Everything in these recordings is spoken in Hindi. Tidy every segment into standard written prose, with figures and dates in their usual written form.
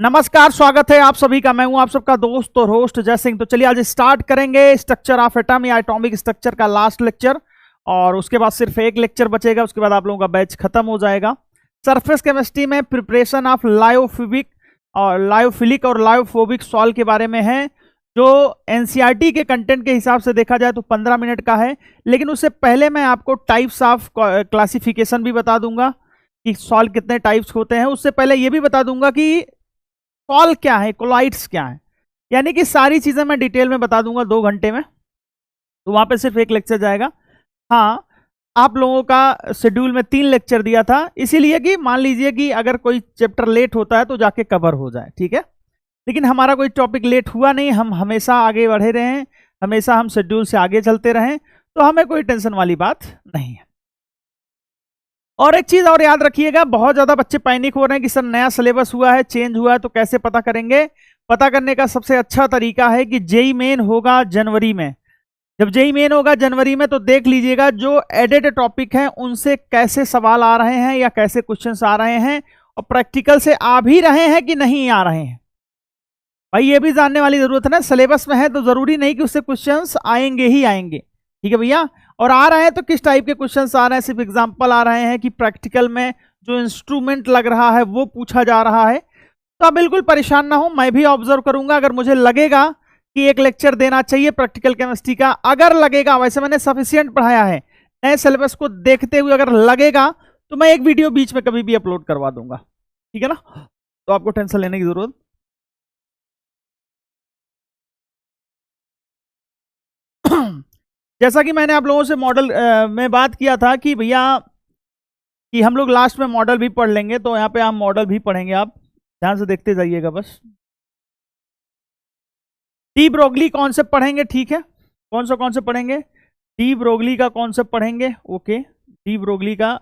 नमस्कार, स्वागत है आप सभी का। मैं हूं आप सबका दोस्त और होस्ट जय सिंह। तो चलिए आज स्टार्ट करेंगे स्ट्रक्चर ऑफ एटम या एटॉमिक स्ट्रक्चर का लास्ट लेक्चर, और उसके बाद सिर्फ एक लेक्चर बचेगा। उसके बाद आप लोगों का बैच खत्म हो जाएगा। सरफेस केमिस्ट्री में प्रिपरेशन ऑफ लायोफिलिक और लायोफोबिक सॉल्ट के बारे में है, जो एनसीईआरटी के कंटेंट के हिसाब से देखा जाए तो 15 मिनट का है। लेकिन उससे पहले मैं आपको टाइप्स ऑफ क्लासिफिकेशन भी बता दूंगा कि सॉल्ट कितने टाइप्स होते हैं। उससे पहले ये भी बता दूंगा कि कॉल क्या है, कोलाइड्स क्या है, यानी कि सारी चीजें मैं डिटेल में बता दूंगा 2 घंटे में। तो वहां पे सिर्फ एक लेक्चर जाएगा। हाँ, आप लोगों का शेड्यूल में 3 लेक्चर दिया था, इसीलिए कि मान लीजिए कि अगर कोई चैप्टर लेट होता है तो जाके कवर हो जाए, ठीक है। लेकिन हमारा कोई टॉपिक लेट हुआ नहीं, हम हमेशा आगे बढ़े रहे हैं, हमेशा हम शेड्यूल से आगे चलते रहें, तो हमें कोई टेंशन वाली बात नहीं है। और एक चीज और याद रखिएगा, बहुत ज्यादा बच्चे पैनिक हो रहे हैं कि सर नया सिलेबस हुआ है, चेंज हुआ है, तो कैसे पता करेंगे। पता करने का सबसे अच्छा तरीका है कि जेई मेन होगा जनवरी में। जब जेई मेन होगा जनवरी में तो देख लीजिएगा जो एडेड टॉपिक हैं उनसे कैसे सवाल आ रहे हैं या कैसे क्वेश्चंस आ रहे हैं, और प्रैक्टिकल से आ भी रहे हैं कि नहीं आ रहे हैं। भाई ये भी जानने वाली जरूरत है ना, सिलेबस में है तो जरूरी नहीं कि उससे क्वेश्चंस आएंगे ही आएंगे, ठीक है भैया। और आ रहे हैं तो किस टाइप के क्वेश्चंस आ रहे हैं, सिर्फ एग्जांपल आ रहे हैं कि प्रैक्टिकल में जो इंस्ट्रूमेंट लग रहा है वो पूछा जा रहा है। तो आप बिल्कुल परेशान ना हो, मैं भी ऑब्जर्व करूंगा। अगर मुझे लगेगा कि एक लेक्चर देना चाहिए प्रैक्टिकल केमिस्ट्री का, अगर लगेगा, वैसे मैंने सफिशियंट पढ़ाया है, नए सिलेबस को देखते हुए अगर लगेगा तो मैं एक वीडियो बीच में कभी भी अपलोड करवा दूंगा, ठीक है ना। तो आपको टेंशन लेने की जरूरत जैसा कि मैंने आप लोगों से मॉडल में बात किया था कि भैया कि हम लोग लास्ट में मॉडल भी पढ़ लेंगे, तो यहाँ पे हम मॉडल भी पढ़ेंगे, आप ध्यान से देखते जाइएगा बस। डी ब्रोगली कॉन्सेप्ट पढ़ेंगे, ठीक है। कौन सा पढ़ेंगे? डी ब्रोगली का कॉन्सेप्ट पढ़ेंगे, ओके। डी ब्रोगली का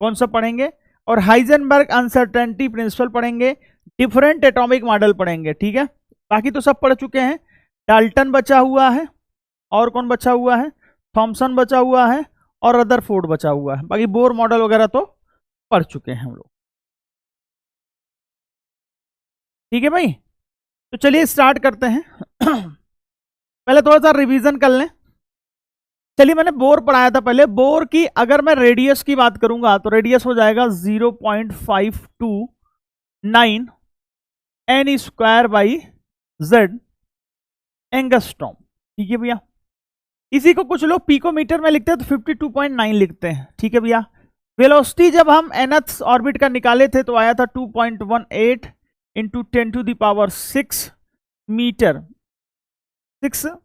कॉन्सेप्ट पढ़ेंगे, और हाइजेनबर्ग अनसर्टेनिटी प्रिंसिपल पढ़ेंगे, डिफरेंट एटॉमिक मॉडल पढ़ेंगे, ठीक है। बाकी तो सब पढ़ चुके हैं। डाल्टन बचा हुआ है, और कौन बचा हुआ है? थॉमसन बचा हुआ है, और रदरफोर्ड बचा हुआ है। बाकी बोर मॉडल वगैरह तो पढ़ चुके हैं हम लोग, ठीक है भाई। तो चलिए स्टार्ट करते हैं। पहले थोड़ा सा रिवीजन कर लें। चलिए, मैंने बोर पढ़ाया था पहले। बोर की अगर मैं रेडियस की बात करूंगा तो रेडियस हो जाएगा 0.529 N square by Z angstrom, ठीक है भैया। इसी को कुछ लोग पिकोमीटर में लिखते हैं तो 52.9 लिखते हैं, ठीक है भैया। वेलोसिटी जब हम nth ऑर्बिट का निकाले थे तो आया था 2.18 into 10⁶ metre 6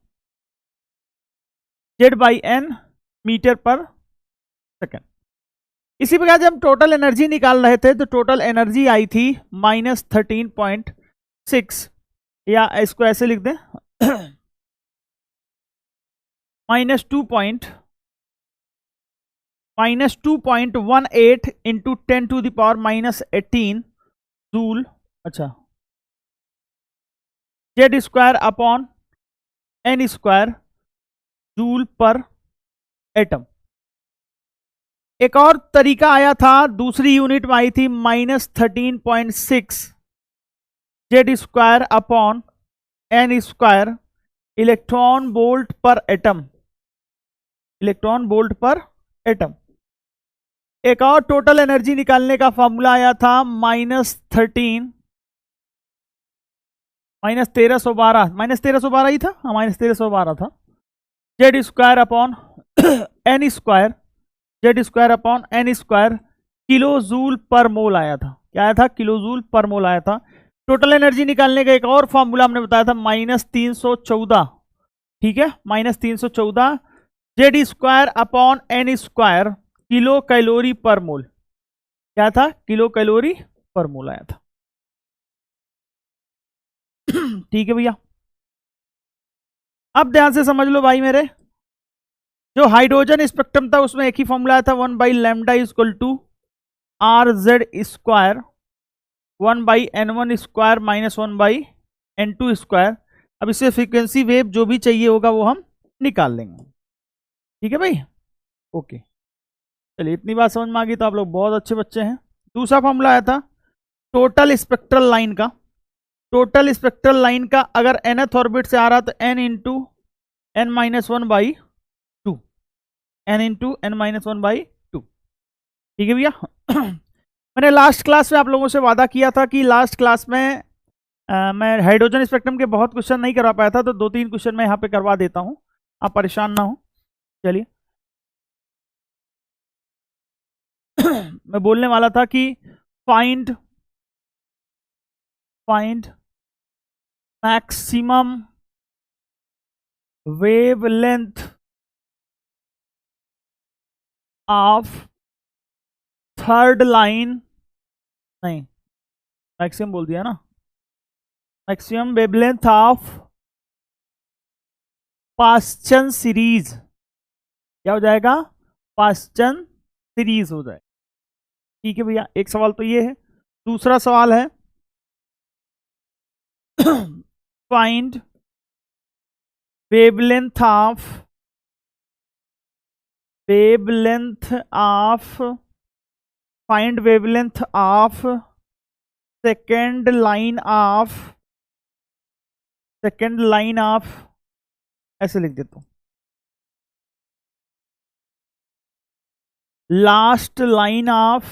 Z by N metre per second. इसी प्रकार जब हम टोटल एनर्जी निकाल रहे थे तो टोटल एनर्जी आई थी -13.6, या इसको ऐसे लिख दें -2.18 इंटू 10⁻⁻18 जूल, अच्छा, Z square upon N square joule per atom. एक और तरीका आया था, दूसरी यूनिट में आई थी -13.6 Z square upon N square electron volt per atom, electron volt per atom. एक और टोटल एनर्जी निकालने का फॉर्मूला आया था -1312 ही था, हाँ -1312 था, Z square upon N square, Z square upon N square kilo joule per mole आया था। क्या आया था? किलो जूल पर मोल आया था। टोटल एनर्जी निकालने का एक और फॉर्मूला हमने बताया था -314, ठीक है, -314 Z square upon N square kilo calorie per mole. क्या था? किलो कैलोरी पर मोल आया था, ठीक है भैया। अब ध्यान से समझ लो भाई मेरे, जो हाइड्रोजन स्पेक्ट्रम था उसमें एक ही फॉर्मूला आया था 1/λ equal to R Z square 1/n1 square minus 1/n2 square. अब इससे फ्रीक्वेंसी वेव जो भी चाहिए होगा वो हम निकाल लेंगे, ठीक है भाई, ओके। चलिए इतनी बात समझ में आ गई तो आप लोग बहुत अच्छे बच्चे हैं। दूसरा फॉर्मूला आया था टोटल स्पेक्ट्रल लाइन का, टोटल स्पेक्ट्रल लाइन का अगर nth ऑर्बिट से आ रहा तो n into n minus one by two, n into n minus one by two. ठीक है भैया। मैंने लास्ट क्लास में आप लोगों से वादा किया था कि लास्ट क्लास में मैं हाइड्रोजन स्पेक्ट्रम के बहुत क्वेश्चन नहीं करवा पाया था, तो 2-3 क्वेश्चन मैं यहाँ पे करवा देता हूँ, आप परेशान ना हो। चलिए मैं बोलने वाला था कि find maximum wavelength of third line, नहीं मैक्सिमम बोल दिया ना, maximum wavelength of Paschen series, क्या हो जाएगा, पास्चन सीरीज हो जाए। ठीक है भैया, एक सवाल तो ये है। दूसरा सवाल है find wavelength of second line of, ऐसे लिख देता हूं, last line of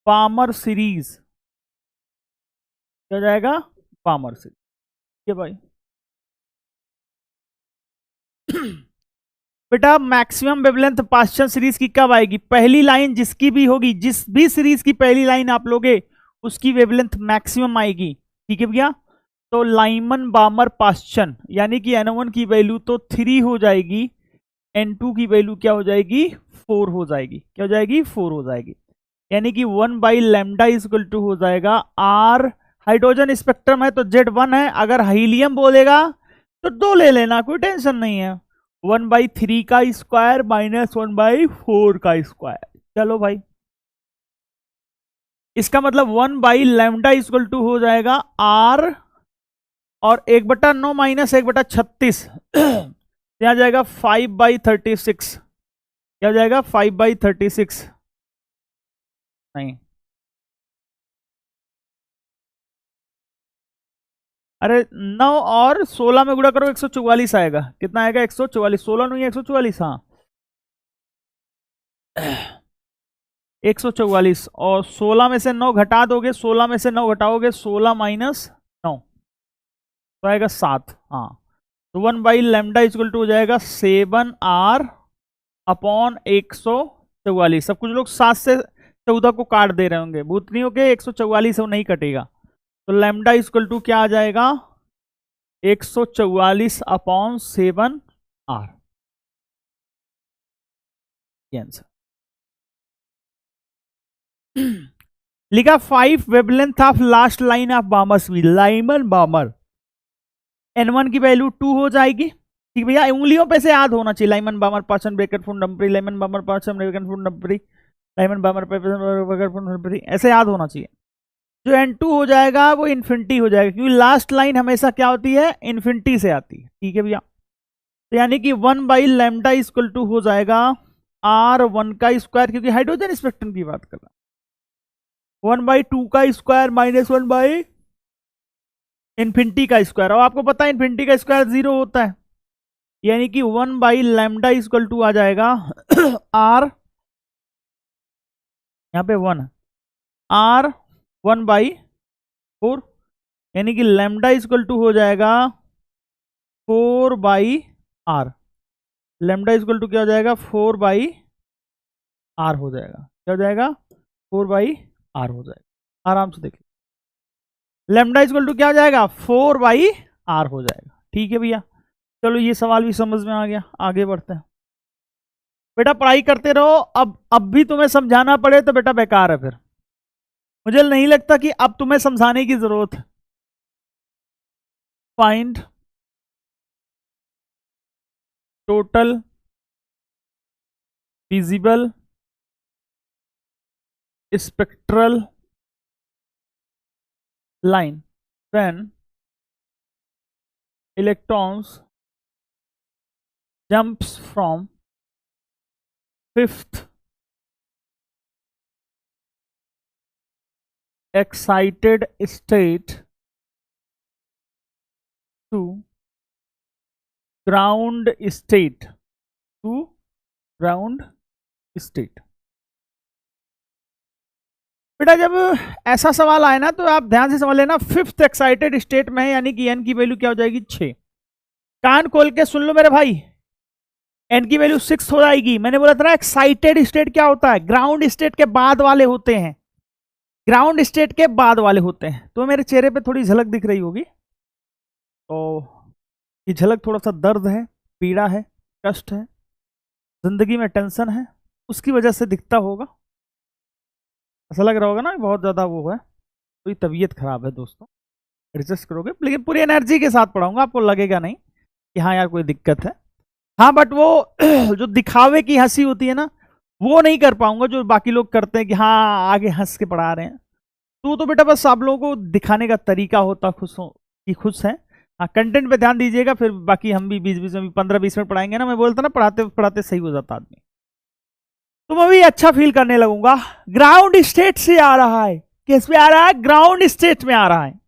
Palmer series, क्या जाएगा, पामर सीरीज। ठीक है भाई। बेटा मैक्सिमम वेवलेंथ पास्चन सीरीज की कब आएगी, पहली लाइन जिसकी भी होगी, जिस भी सीरीज की पहली लाइन आप लोगे उसकी वेवलेंथ मैक्सिमम आएगी। ठीक है भैया। तो लाइमन बामर पास्चन, यानी कि n1 की वैल्यू तो 3 हो जाएगी, n2 की वैल्यू क्या हो जाएगी, 4 हो जाएगी। क्या हो जाएगी, 4 हो जाएगी। यानी कि 1/λ इक्वल टू हो जाएगा r, हाइड्रोजन स्पेक्ट्रम है तो Z1 है, अगर हीलियम बोलेगा तो 2 ले लेना, कोई टेंशन नहीं है, 1/3 का स्क्वायर माइनस 1/4 का स्क्वायर। चलो भाई, इसका मतलब 1/λ इक्वल टू हो जाएगा r, और 1/9 माइनस 1/36 क्या जाएगा, 5/36। क्या जाएगा, 5/36, नहीं, अरे 9 और 16 में गुणा करो 144 आएगा। कितना आएगा, 144, 16 नहीं 144, हाँ 144, और 16 में से 9 घटा दोगे, 16 में से 9 घटाओगे, 16 माइनस 9 तो आएगा 7। हाँ, तो 1/λ इक्वल टू हो जाएगा 7r अपॉन 144। सब कुछ लोग 7 से 14 को काट दे रहे होंगे, भूतनियों के 144 नहीं कटेगा, तो लैम्डा इक्वल टू क्या आ जाएगा, 144 अपॉन 7r। आंसर लिखा 5 wavelength of last line of Balmer स्वीड, लाइमन बामर, n1 की वैल्यू 2 हो जाएगी। ठीक भैया, उंगलियों पे से याद होना चाहिए, लाइमन बामर पाचन ब्रैकेट फुल नंबरी, लाइमन बामर पाचन ब्रैकेट फुल नंबरी, लाइमन बामर ब्रैकेट फुल नंबरी, ऐसे याद होना चाहिए। जो n2 हो जाएगा वो इन्फिनिटी हो जाएगा, क्योंकि लास्ट लाइन हमेशा क्या होती है, इन्फिनिटी से आती है। ठीक है भैया, तो यानी कि 1/λ इक्वल टू हो जाएगा r1 का स्क्वायर, क्योंकि हाइड्रोजन स्पेक्ट्रम की बात कर रहा, 1/2 का स्क्वायर माइनस 1 इन्फिनिटी का स्क्वायर, और आपको पता है इन्फिनिटी का स्क्वायर 0 होता है, यानी कि 1/λ इक्वल टू आ जाएगा r, यहाँ पे 1 r 1/4, यानी कि लैम्डा इक्वल टू हो जाएगा 4/r, लैम्डा इक्वल टू क्या हो जाएगा, 4/r हो जाएगा। क्या हो जाएगा, 4/r हो जाएगा, आराम से देखिए, लैम्डा इक्वल टू क्या हो जाएगा, 4/r हो जाएगा। ठीक है भैया, चलो ये सवाल भी समझ में आ गया, आगे बढ़ते हैं। बेटा पढ़ाई करते रहो, अब भी तुम्हें समझाना पड़े तो बेटा बेकार है, फिर मुझे नहीं लगता कि अब तुम्हें समझाने की जरूरत है। Find total visible spectral line when electrons jumps from 5th excited state to ground state बेटा जब ऐसा सवाल आए ना तो आप ध्यान से समझ लेना, फिफ्थ एक्साइटेड स्टेट में है, यानी कि एन की वैल्यू क्या हो जाएगी 6। कान खोल के सुन लो मेरे भाई, एन की वैल्यू 6 हो जाएगी। मैंने बोला था ना एक्साइटेड स्टेट क्या होता है, ग्राउंड स्टेट के बाद वाले होते हैं, ग्राउंड स्टेट के बाद वाले होते हैं। तो मेरे चेहरे पे थोड़ी झलक दिख रही होगी, तो ये झलक थोड़ा सा दर्द है, पीड़ा है, कष्ट है, जिंदगी में टेंशन है, उसकी वजह से दिखता होगा। ऐसा लग रहा होगा ना बहुत ज़्यादा वो है, तो ये तबीयत खराब है दोस्तों, एडजस्ट करोगे। लेकिन पूरी एनर्जी के साथ पढ़ाऊंगा, आपको लगेगा नहीं कि हाँ यार कोई दिक्कत है। हाँ बट वो जो दिखावे की हंसी होती है ना, वो नहीं कर पाऊंगा जो बाकी लोग करते हैं कि हाँ आगे हंस के पढ़ा रहे हैं। तो बेटा बस आप लोगों को दिखाने का तरीका होता खुश हो कि खुश है। हाँ कंटेंट पे ध्यान दीजिएगा, फिर बाकी हम भी 20-20 में 15-20 मिनट पढ़ाएंगे ना। मैं बोलता ना पढ़ाते पढ़ाते सही हो जाता आदमी, तो मैं भी अच्छा फील करने लगूंगा। ग्राउंड स्टेट से आ रहा है, किस पे आ रहा है, ग्राउंड स्टेट में आ रहा है।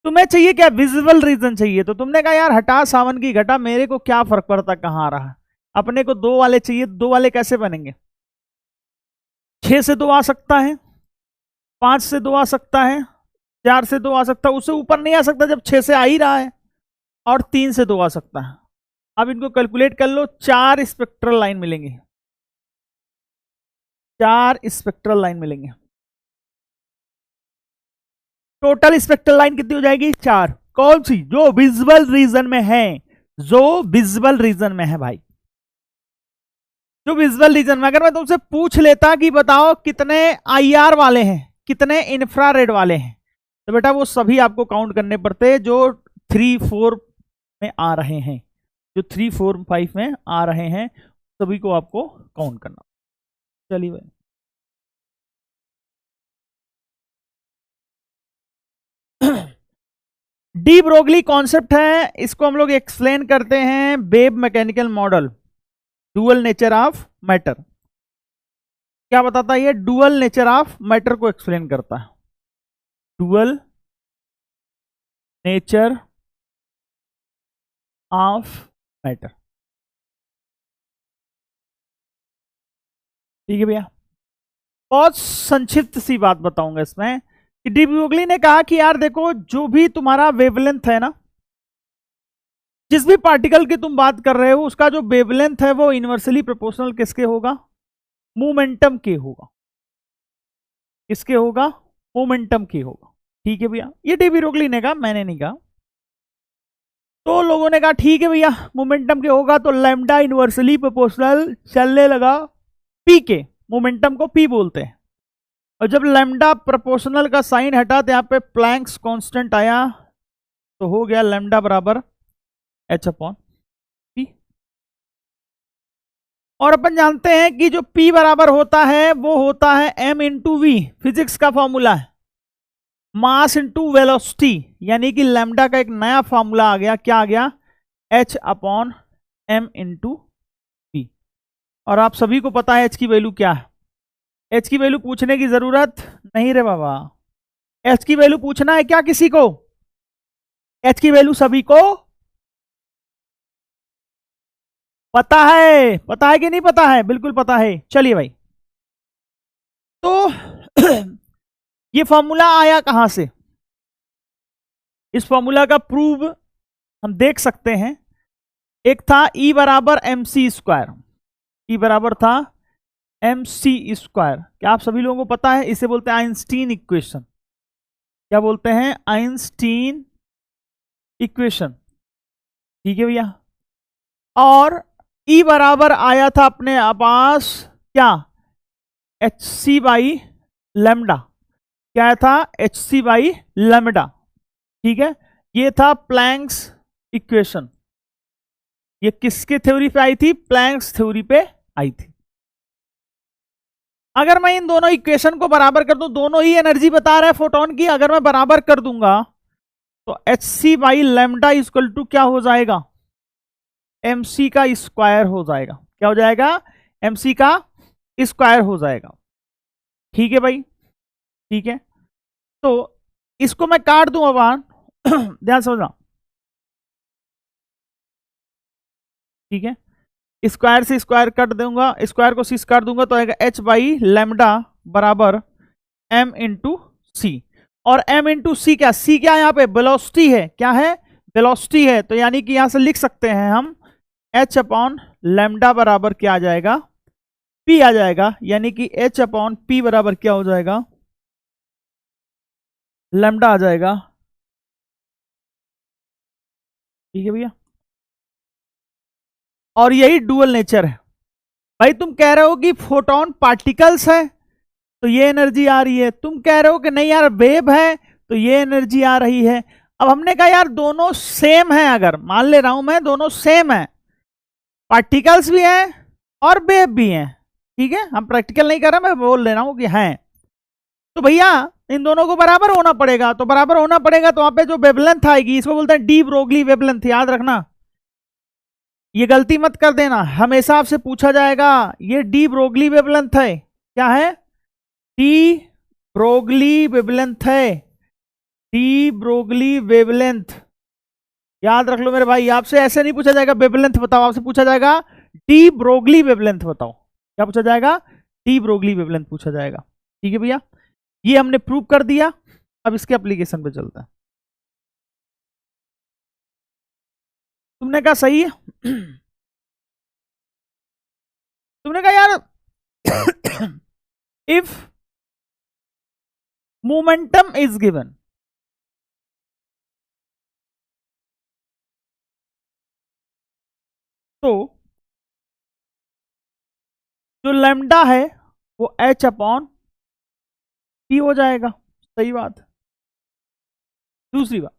तुम्हें चाहिए क्या, विजिबल रीजन चाहिए। तो तुमने कहा यार हटा सावन की घटा, मेरे को क्या फर्क पड़ता कहां आ रहा है, अपने को 2 वाले चाहिए। 2 वाले कैसे बनेंगे, 6 से 2 आ सकता है, 5 से 2 आ सकता है, 4 से 2 आ सकता है, उससे ऊपर नहीं आ सकता जब 6 से आ ही रहा है, और 3 से 2 आ सकता है। अब इनको कैलकुलेट कर लो, 4 स्पेक्ट्रल लाइन मिलेंगे, 4 स्पेक्ट्रल लाइन मिलेंगे। टोटल स्पेक्ट्रल लाइन कितनी हो जाएगी, 4। कौन सी, जो विजुअल रीजन में है, जो विजुअल रीजन में है भाई, जो विजुअल रीजन में। अगर मैं तुमसे पूछ लेता कि बताओ कितने आईआर वाले हैं, कितने इंफ्रारेड वाले हैं, तो बेटा वो सभी आपको काउंट करने पड़ते जो 3-4 में आ रहे हैं, जो 3-4-5 में आ रहे हैं, सभी को आपको काउंट करना। चलिए भाई, डी ब्रोगली कॉन्सेप्ट है, इसको हम लोग एक्सप्लेन करते हैं wave mechanical model, dual nature of matter. क्या बताता है ये, डुअल नेचर ऑफ मैटर को एक्सप्लेन करता है, डुअल नेचर ऑफ मैटर। ठीक है भैया, बहुत संक्षिप्त सी बात बताऊंगा इसमें कि डी ब्रोगली ने कहा कि यार देखो, जो भी तुम्हारा वेवलेंथ है ना, जिस भी पार्टिकल की तुम बात कर रहे हो, उसका जो वेवलेंथ है वो इनवर्सली प्रोपोर्शनल किसके होगा, मोमेंटम के होगा। किसके होगा, मोमेंटम के होगा। ठीक है भैया, ये डी ब्रोगली ने कहा, मैंने नहीं कहा। तो लोगों ने कहा ठीक है भैया मोमेंटम के होगा, तो लैम्डा इनवर्सली प्रोपोर्शनल चलने लगा पी के, मोमेंटम को पी बोलते हैं। और जब लैम्डा प्रोपोर्शनल का साइन हटा तो यहाँ पे प्लैंक्स कांस्टेंट आया, तो हो गया लैम्डा बराबर h/p। और अपन जानते हैं कि जो p बराबर होता है वो होता है m/v, फिजिक्स का फॉर्मूला है, मास इंटू वेलोसिटी, यानी कि लैम्डा का एक नया फॉर्मूला आ गया। क्या आ गया, h/m/v। और आप सभी को पता है h की वैल्यू क्या है, h की वैल्यू पूछने की जरूरत नहीं रे बाबा। h की वैल्यू पूछना है क्या किसी को, h की वैल्यू सभी को पता है, पता है कि नहीं पता है, बिल्कुल पता है। चलिए भाई, तो ये फॉर्मूला आया कहां से, इस फॉर्मूला का प्रूव हम देख सकते हैं। एक था E बराबर mc स्क्वायर, E बराबर था mc स्क्वायर। क्या आप सभी लोगों को पता है, इसे बोलते हैं आइंस्टीन इक्वेशन। क्या बोलते हैं, आइंस्टीन इक्वेशन। ठीक है भैया, और E बराबर आया था अपने पास क्या, hc बाई लैम्डा। क्या था, hc बाई लैम्डा। ठीक है, ये था प्लैंक्स इक्वेशन। ये किसके थ्योरी पे आई थी, प्लैंक्स थ्योरी पे आई थी। अगर मैं इन दोनों इक्वेशन को बराबर कर दूं, दोनों ही एनर्जी बता रहा है फोटोन की, अगर मैं बराबर कर दूंगा तो hc by lambda equal to क्या हो जाएगा, mc का स्क्वायर हो जाएगा। क्या हो जाएगा, mc का स्क्वायर हो जाएगा। ठीक है भाई, ठीक है। तो इसको मैं काट दूं अब ध्यान समझना, ठीक है। स्क्वायर से स्क्वायर कट दूंगा, स्क्वायर को सी से काट दूंगा तो आएगा एच बाई लैम्डा बराबर एम इंटू सी। और एम इंटू सी क्या, सी क्या यहाँ पे वेलोसिटी है, क्या है वेलोसिटी है, तो यानी कि यहां से लिख सकते हैं हम एच अपॉन लैम्डा बराबर क्या आ जाएगा पी आ जाएगा, यानी कि एच अपॉन पी बराबर क्या हो जाएगा लैम्डा आ जाएगा, ठीक है भैया। और यही डुअल नेचर है भाई। तुम कह रहे हो कि फोटोन पार्टिकल्स है तो ये एनर्जी आ रही है, तुम कह रहे हो कि नहीं यार वेव है तो ये एनर्जी आ रही है। अब हमने कहा यार दोनों सेम है, अगर मान ले रहा हूं मैं दोनों सेम है, पार्टिकल्स भी हैं और वेव भी हैं, ठीक है, हम प्रैक्टिकल नहीं कर रहे, मैं बोल ले रहा हूं कि हैं, तो भैया इन दोनों को बराबर होना पड़ेगा। तो बराबर होना पड़ेगा तो वहां पे जो वेवलेंथ आएगी इसको बोलते हैं डी ब्रोगली वेवलेंथ, याद रखना, ये गलती मत कर देना, हमेशा आपसे पूछा जाएगा ये डी ब्रोगली वेवलेंथ है, क्या है डी ब्रोगली वेवलेंथ है, डी ब्रोगली वेवलेंथ, याद रख लो मेरे भाई। आपसे ऐसे नहीं पूछा जाएगा वेवलेंथ बताओ, आपसे पूछा जाएगा डी ब्रोगली वेवलेंथ बताओ, क्या पूछा जाएगा डी ब्रोगली वेवलेंथ पूछा जाएगा, ठीक है भैया। ये हमने प्रूव कर दिया, अब इसके एप्लीकेशन पे चलता है। तुमने कहा सही है तुमने कहा यार इफ मोमेंटम इज गिवन, तो जो लैम्डा है वो एच अपॉन पी हो जाएगा, सही बात। दूसरी बात,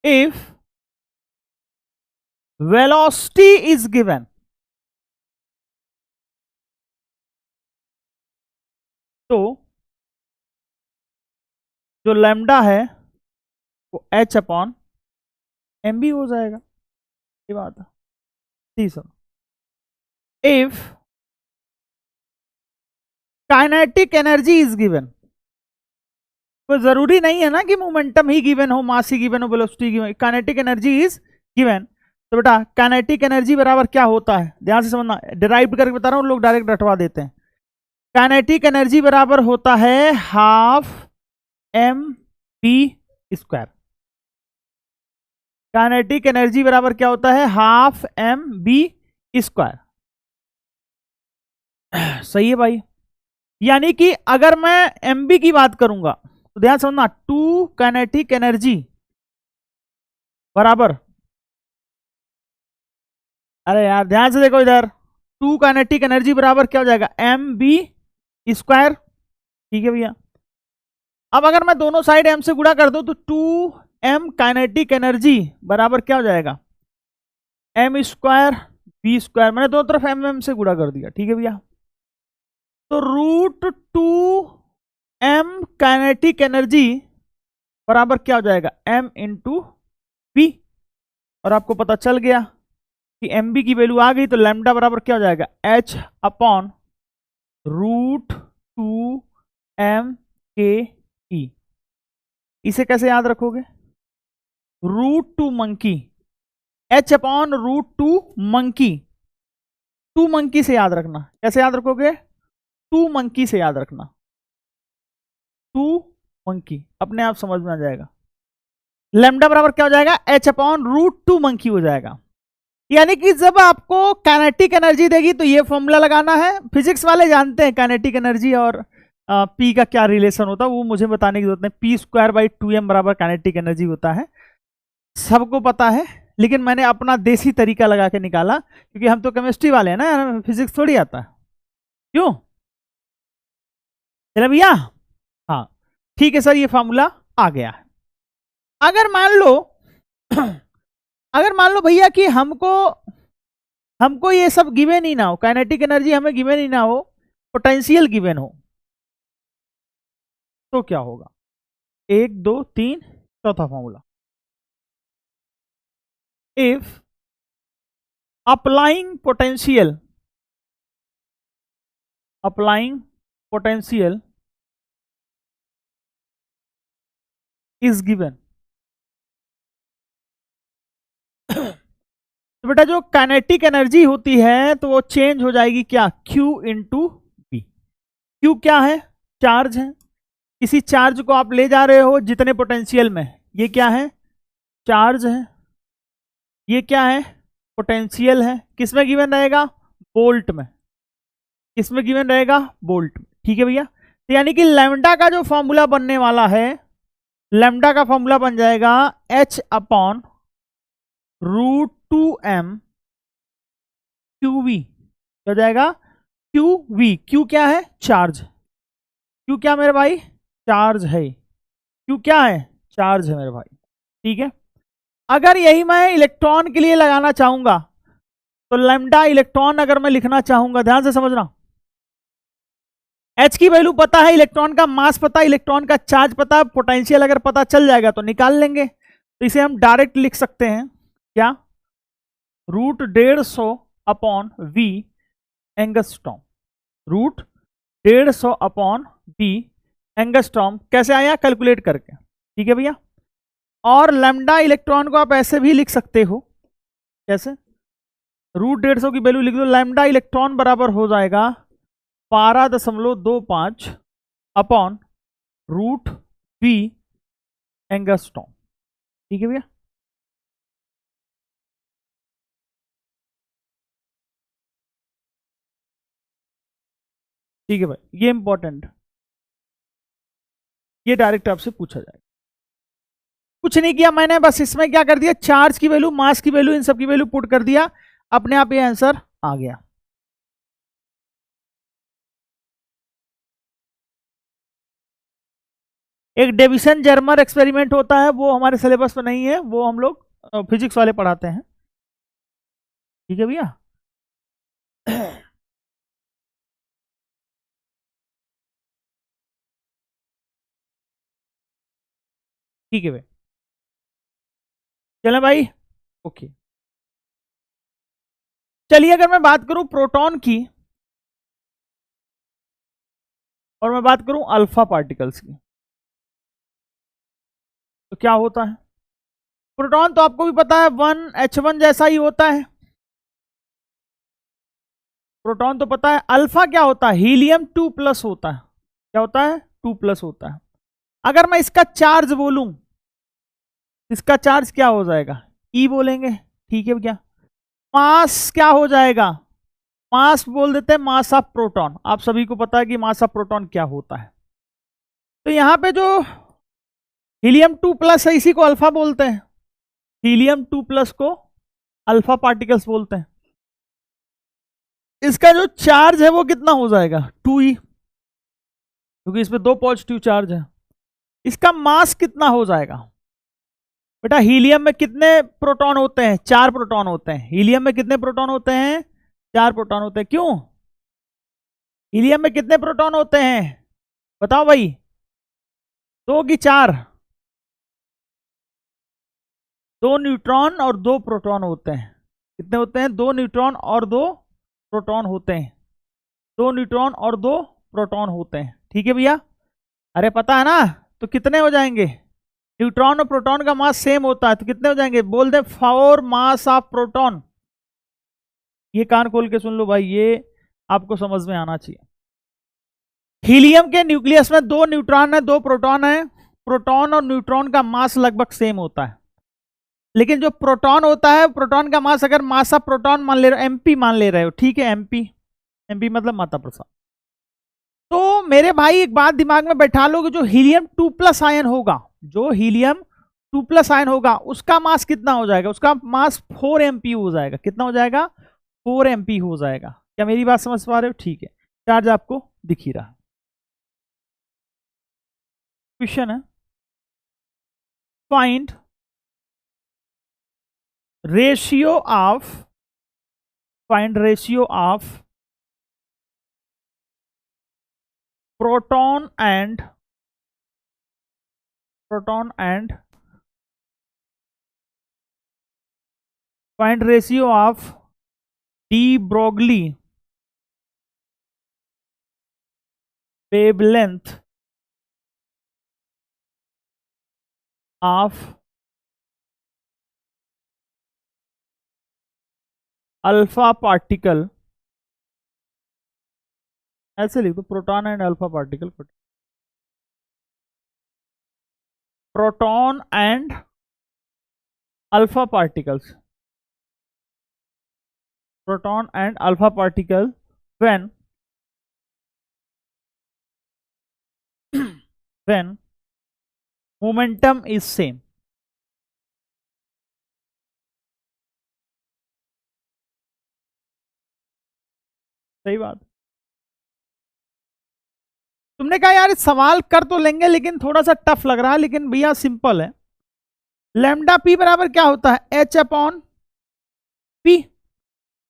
इफ वेलोसिटी इज गिवन, तो जो लैम्डा है वो एच अपॉन एम बी हो जाएगा, ये बात है। तीसरा, if kinetic energy is given, तो जरूरी नहीं है ना कि मोमेंटम ही गिवन हो, मास ही गिवन हो, velocity given, kinetic energy is given, तो बेटा काइनेटिक एनर्जी बराबर क्या होता है, ध्यान से समझना, डिराइव करके बता रहा हूं, लोग डायरेक्ट रटवा देते हैं। काइनेटिक एनर्जी बराबर होता है half M V square, kinetic energy बराबर क्या होता है हाफ एम बी स्क्वायर, सही है भाई। यानी कि अगर मैं एम बी की बात करूंगा तो ध्यान समझना, टू काइनेटिक एनर्जी बराबर, अरे यार ध्यान से देखो इधर, टू काइनेटिक एनर्जी बराबर क्या हो जाएगा एम बी स्क्वायर, ठीक है भैया। अब अगर मैं दोनों साइड एम से गुणा कर दूं तो टू एम काइनेटिक एनर्जी बराबर क्या हो जाएगा एम स्क्वायर बी स्क्वायर, मैंने दोनों तरफ एम एम से गुणा कर दिया, ठीक है भैया। तो root two M kinetic energy बराबर क्या हो जाएगा एम इंटू बी, और आपको पता चल गया कि एम बी की वैल्यू आ गई, तो लैम्डा बराबर क्या हो जाएगा H upon root two M K E. इसे कैसे याद रखोगे, root two monkey, H upon root two monkey, two monkey से याद रखना, कैसे याद रखोगे टू मंकी से याद रखना, टू मंकी अपने आप समझ में आ जाएगा। लैम्डा बराबर क्या हो जाएगा H upon root two monkey हो जाएगा। यानी कि जब आपको काइनेटिक एनर्जी देगी तो ये फॉर्मूला लगाना है, फिजिक्स वाले जानते हैं काइनेटिक एनर्जी और पी का क्या रिलेशन होता है, वो मुझे बताने की जरूरत नहीं, P square by two M बराबर काइनेटिक एनर्जी होता है, सबको पता है, लेकिन मैंने अपना देसी तरीका लगा के निकाला, क्योंकि हम तो केमिस्ट्री वाले हैं ना, फिजिक्स थोड़ी आता है, क्यों चले भैया। हाँ ठीक है सर, ये फॉर्मूला आ गया है। अगर मान लो अगर मान लो भैया कि हमको हमको ये सब गिवन ही ना हो, काइनेटिक एनर्जी हमें गिवन ही ना हो, पोटेंशियल गिवन हो, तो क्या होगा, एक दो तीन चौथा formula, if applying potential is given. तो बेटा जो काइनेटिक एनर्जी होती है तो वो चेंज हो जाएगी क्या, Q इंटू बी। Q क्या है, चार्ज है। किसी चार्ज को आप ले जा रहे हो जितने पोटेंशियल में, ये क्या है, चार्ज है। ये क्या है, पोटेंशियल है। किसमें गिवन रहेगा, वोल्ट में। किसमें गिवन रहेगा, वोल्ट में। ठीक है भैया, तो यानी कि लैम्डा का जो फॉर्मूला बनने वाला है, लैम्डा का फॉर्मूला बन जाएगा H upon root 2m QV। क्या हो जाएगा, QV। Q क्या है, चार्ज। Q क्या मेरे भाई, चार्ज है। Q क्या है, चार्ज है मेरे भाई। ठीक है, अगर यही मैं इलेक्ट्रॉन के लिए लगाना चाहूंगा तो लैम्डा इलेक्ट्रॉन अगर मैं लिखना चाहूंगा, ध्यान से समझना, H की वैल्यू पता है, इलेक्ट्रॉन का मास पता है, इलेक्ट्रॉन का चार्ज पता है, पोटेंशियल अगर पता चल जाएगा तो निकाल लेंगे। तो इसे हम डायरेक्ट लिख सकते हैं क्या, root 150 upon V angstrom. Root 150 upon V angstrom कैसे आया, कैलकुलेट करके। ठीक है भैया, और लैम्डा इलेक्ट्रॉन को आप ऐसे भी लिख सकते हो, कैसे, रूट 150 की वैल्यू लिख दो, लैम्डा इलेक्ट्रॉन बराबर हो जाएगा 12.25 अपॉन रूट V एंगस्ट्रॉम। ठीक है भैया, ठीक है भाई, ये इंपॉर्टेंट, ये डायरेक्ट आपसे पूछा जाएगा। कुछ नहीं किया मैंने, बस इसमें क्या कर दिया, चार्ज की वैल्यू, मास की वैल्यू, इन सब की वैल्यू पुट कर दिया, अपने आप ये आंसर आ गया। एक डेविसन जर्मर एक्सपेरिमेंट होता है, वो हमारे सिलेबस में नहीं है, वो हम लोग फिजिक्स वाले पढ़ाते हैं। ठीक है भैया, ठीक है भाई, चले भाई, ओके। चलिए अगर मैं बात करूं प्रोटॉन की और मैं बात करूं अल्फा पार्टिकल्स की, तो क्या होता है। प्रोटॉन तो आपको भी पता है 1H1 जैसा ही होता है, प्रोटॉन तो पता है। अल्फा क्या होता है, हीलियम 2+ होता है। क्या होता है, 2+ होता है। अगर मैं इसका चार्ज बोलूं, इसका चार्ज क्या हो जाएगा, ई बोलेंगे। ठीक है क्या, मास क्या हो जाएगा, मास बोल देते हैं, मास ऑफ प्रोटॉन। आप सभी को पता है कि मास ऑफ प्रोटॉन क्या होता है। तो यहां पे जो हीलियम 2+ है इसी को अल्फा बोलते हैं, हीलियम 2+ को अल्फा पार्टिकल्स बोलते हैं। इसका जो चार्ज है वो कितना हो जाएगा, 2e, क्योंकि इसमें 2 पॉजिटिव चार्ज है। इसका मास कितना हो जाएगा, बेटा हीलियम में कितने प्रोटॉन होते हैं, 4 प्रोटॉन होते हैं। हीलियम में कितने प्रोटॉन होते हैं, 4 प्रोटॉन होते हैं। क्यों, हीलियम में कितने प्रोटॉन होते हैं, बताओ भाई, 2 की 4, 2 न्यूट्रॉन और 2 प्रोटॉन होते हैं। कितने होते हैं, 2 न्यूट्रॉन और 2 प्रोटॉन होते हैं। 2 न्यूट्रॉन और 2 प्रोटॉन होते हैं। ठीक है भैया, अरे पता है ना, तो कितने हो जाएंगे, न्यूट्रॉन और प्रोटॉन का मास सेम होता है, तो कितने हो जाएंगे, बोल दे 4 मास ऑफ प्रोटॉन। ये कान खोल के सुन लो भाई, ये आपको समझ में आना चाहिए। हीलियम के न्यूक्लियस में 2 न्यूट्रॉन है, 2 प्रोटॉन है। प्रोटॉन और न्यूट्रॉन का मास लगभग सेम होता है, लेकिन जो प्रोटॉन होता है, प्रोटॉन का मास, अगर मास ऑफ प्रोटॉन मान ले रहे हो, MP मान ले रहे हो, ठीक है, MP, MP मतलब माता प्रसाद। तो मेरे भाई एक बात दिमाग में बैठा लो कि जो हीलियम 2+ आयन होगा, जो हीलियम 2+ आयन होगा, उसका मास कितना हो जाएगा, उसका मास 4 MP हो जाएगा। कितना हो जाएगा, 4 MP हो जाएगा। क्या मेरी बात समझ पा रहे हो, ठीक है, चार्ज आपको दिख ही रहा। क्वेश्चन है, find ratio of, find ratio of proton and find ratio of de Broglie wavelength of alpha particle, ऐसे लिख दो, proton and alpha particle, proton and alpha particles, proton and alpha particle when when momentum is same। सही बात। तुमने कहा यार इस सवाल कर तो लेंगे लेकिन थोड़ा सा टफ लग रहा है, लेकिन भैया सिंपल है। लैम्डा पी बराबर क्या होता है, एच अपॉन पी।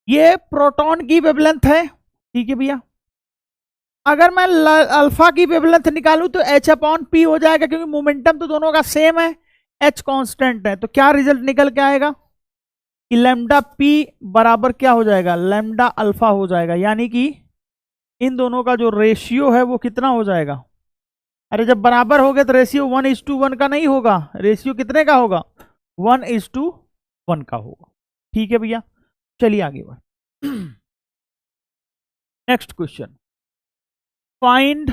ये प्रोटॉन की वेवलेंथ है, ठीक है भैया। अगर मैं अल्फा की वेवलेंथ निकालूं तो एच अपॉन पी हो जाएगा, क्योंकि मोमेंटम तो दोनों का सेम है, एच कांस्टेंट है। तो क्या रिजल्ट निकल के आएगा कि लैम्डा पी बराबर क्या हो जाएगा, लैम्डा अल्फा हो जाएगा। यानी कि इन दोनों का जो रेशियो है वो कितना हो जाएगा। अरे जब बराबर हो गए तो रेशियो 1:1 का नहीं होगा, रेशियो कितने का होगा, 1:1 का होगा। ठीक है भैया, चलिए आगे बढ़। Next question, find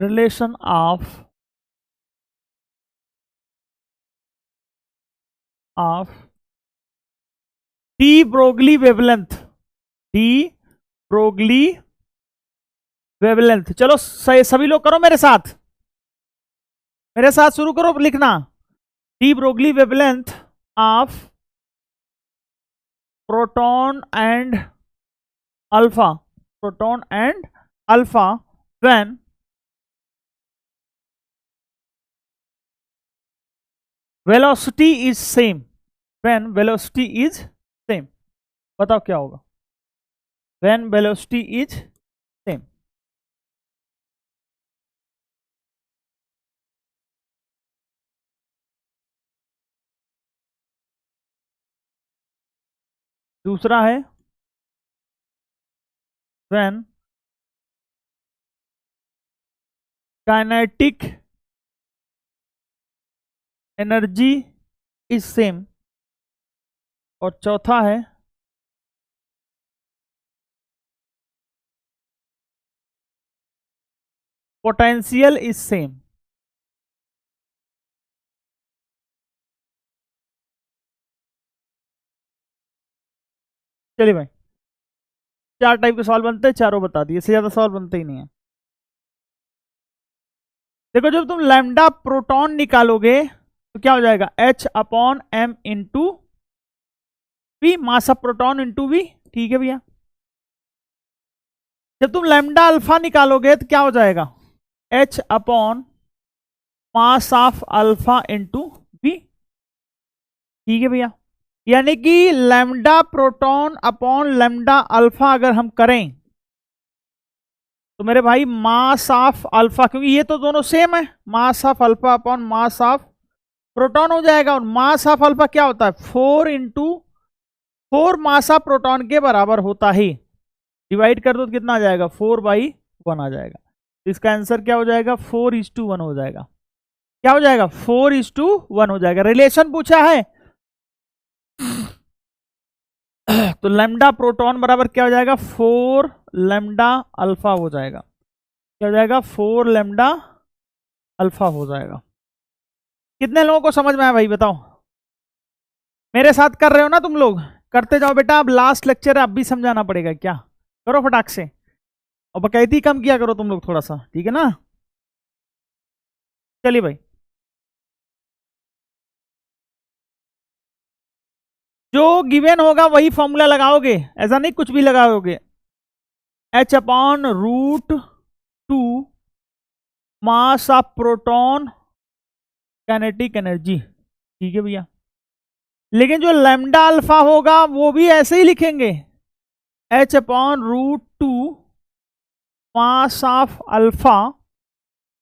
relation of de Broglie wavelength, de Broglie wavelength. चलो सभी लोग करो मेरे साथ शुरू करो लिखना। De Broglie wavelength of proton and alpha, when velocity is same, बताओ क्या होगा, व्हेन वेलोसिटी इज सेम। दूसरा है when kinetic energy is same, और चौथा है पोटेंशियल इज सेम। चलिए भाई, 4 टाइप के सवाल बनते हैं, चारों बता दिए, इससे ज्यादा सवाल बनते ही नहीं है। देखो जब तुम लैम्डा प्रोटॉन निकालोगे तो क्या हो जाएगा, H upon M into V, mass of proton into V. ठीक है भैया। जब तुम लैम्डा अल्फा निकालोगे तो क्या हो जाएगा, H upon mass of alpha into V. ठीक है भैया। यानी कि lambda proton upon lambda alpha अगर हम करें तो मेरे भाई मास ऑफ अल्फा, क्योंकि ये तो दोनों सेम है, मास of alpha upon mass of proton हो जाएगा। और मास ऑफ अल्फा क्या होता है, 4 मास ऑफ प्रोटॉन के बराबर होता है। डिवाइड कर दो तो कितना आ जाएगा, 4/1 आ जाएगा। तो इसका आंसर क्या हो जाएगा, 4:1 हो जाएगा। क्या हो जाएगा, 4:1 हो जाएगा। रिलेशन पूछा है तो लैम्डा प्रोटॉन बराबर क्या हो जाएगा, 4 लैम्डा अल्फा हो जाएगा। क्या हो जाएगा, 4 लैम्डा अल्फा हो जाएगा। कितने लोगों को समझ में आया भाई बताओ, मेरे साथ कर रहे हो ना तुम लोग, करते जाओ बेटा। अब लास्ट लेक्चर है, अब भी समझाना पड़ेगा, क्या करो फटाक से, और बकैती कम किया करो तुम लोग थोड़ा सा, ठीक है ना। चलिए भाई, जो गिवन होगा वही फॉर्मूला लगाओगे, ऐसा नहीं कुछ भी लगाओगे। H upon √2 mass of proton kinetic energy. ठीक है भैया। लेकिन जो लैम्डा अल्फा होगा वो भी ऐसे ही लिखेंगे, H upon √2 mass of alpha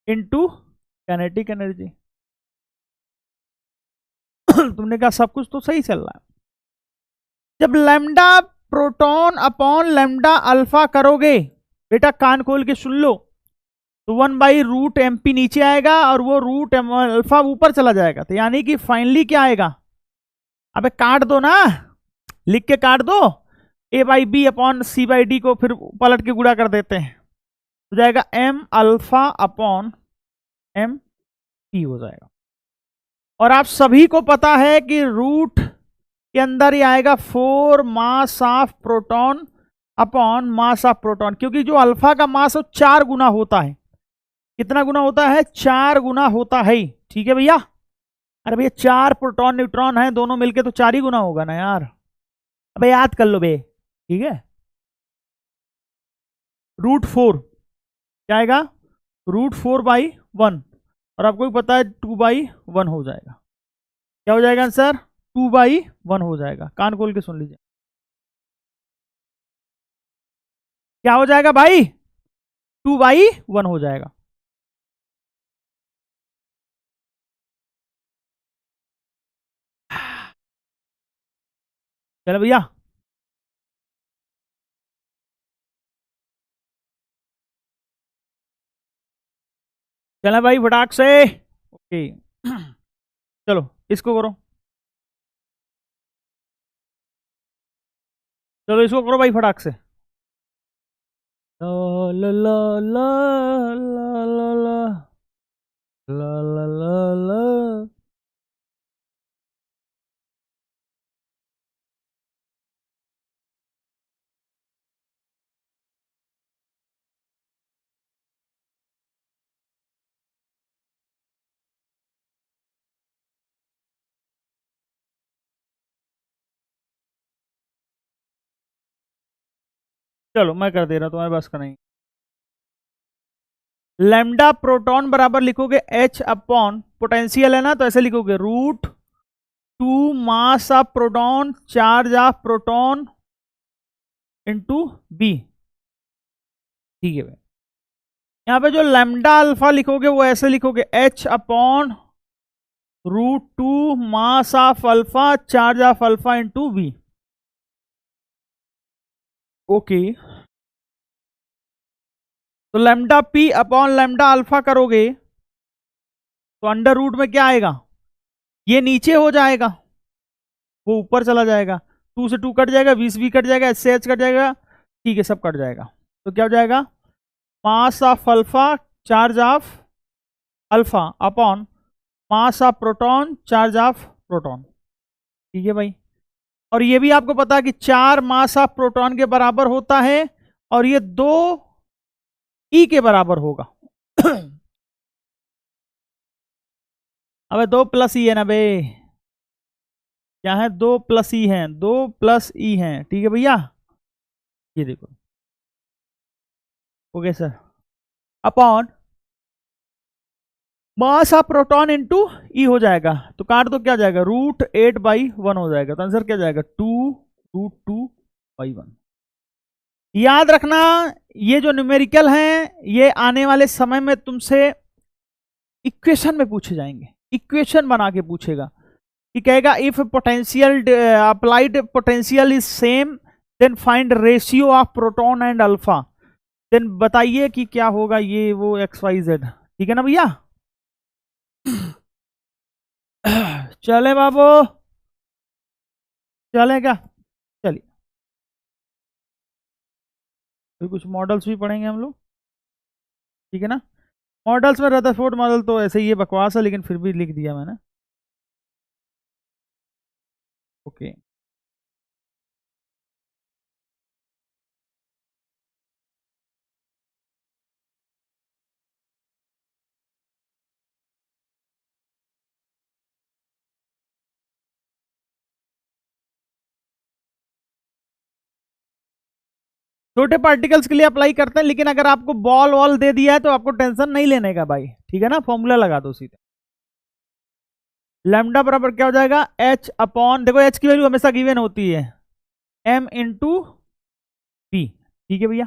into kinetic energy. तुमने कहा सब कुछ तो सही चल रहा है। जब lambda proton upon lambda alpha करोगे, बेटा कान खोल के सुन लो, तो 1/√mp नीचे आएगा और वो रूट अल्फा ऊपर चला जाएगा। तो यानी कि फाइनली क्या आएगा, अबे काट दो ना, लिख के काट दो, a/b अपॉन c/d को फिर पलट के गुणा कर देते हैं, हो जाएगा m alpha upon m p हो जाएगा। और आप सभी को पता है कि रूट के अंदर ही आएगा 4 मास of proton upon mass of proton, क्योंकि जो अल्फा का मास वो 4 गुना होता है। कितना गुना होता है, 4 गुना होता है। ठीक है भैया, अरे भैया 4 प्रोटॉन न्यूट्रॉन है, दोनों मिलके तो 4 ही गुना होगा ना यार, अबे याद कर लो बे। ठीक है, √4 क्या आएगा, √4/1, और आपको भी पता है 2/1 हो जाएगा। क्या हो जाएगा आंसर, 2/1 हो जाएगा। कान खोल के सुन लीजिए, क्या हो जाएगा भाई, 2/1 हो जाएगा। चलो भैया, चलो भाई फटाक से, ओके चलो इसको करो, चलो इसको करो भाई फटाक से। ला ला ला ला ला ला ला ला ला ला। चलो मैं कर दे रहा हूं, तुम्हारे पास का नहीं। लैम्डा प्रोटॉन बराबर लिखोगे H अपॉन पोटेंशियल है ना, तो ऐसे लिखोगे √2 mass of proton charge of proton into V. ठीक है भाई, यहां पे जो लैम्डा अल्फा लिखोगे वो ऐसे लिखोगे H upon √2 mass of alpha charge of alpha into B. Okay, तो lambda P upon lambda alpha करोगे तो अंडर रूट में क्या आएगा, ये नीचे हो जाएगा, वो ऊपर चला जाएगा, 2 से 2 कट जाएगा, 20 भी कट जाएगा, एच से एच कट जाएगा, ठीक है सब कट जाएगा। तो क्या हो जाएगा, मास of alpha charge of alpha upon mass of proton charge of proton. ठीक है भाई, और ये भी आपको पता है कि 4 मास ऑफ प्रोटॉन के बराबर होता है, और ये 2 ई के बराबर होगा अबे 2 + ई है ना बे, क्या है, 2 + ई है, 2 + ई है। ठीक है भैया, ये देखो, okay sir, upon mass of proton into E हो जाएगा, तो काट दो, क्या जाएगा, √8/1 हो जाएगा। तो आंसर क्या जाएगा, 2√2/1। याद रखना, ये जो न्यूमेरिकल हैं ये आने वाले समय में तुमसे इक्वेशन में पूछे जाएंगे, इक्वेशन बना के पूछेगा कि कहेगा if potential applied potential is same then find ratio of proton and alpha, then बताइए कि क्या होगा, ये वो XYZ। ठीक है ना भैया चले बाबू, चलेगा, चलिए फिर कुछ मॉडल्स भी पढ़ेंगे हम लोग। ठीक है ना, मॉडल्स में रदरफोर्ड मॉडल तो ऐसे ही ये बकवास है, लेकिन फिर भी लिख दिया मैंने। ओके, छोटे पार्टिकल्स के लिए अप्लाई करते हैं, लेकिन अगर आपको बॉल वॉल दे दिया है तो आपको टेंशन नहीं लेने का भाई। ठीक है ना, फॉर्मूला लगा दो सीधे, लैम्डा बराबर क्या हो जाएगा, H अपॉन, देखो H की वैल्यू हमेशा गिवन होती है, M इंटू P। ठीक है भैया,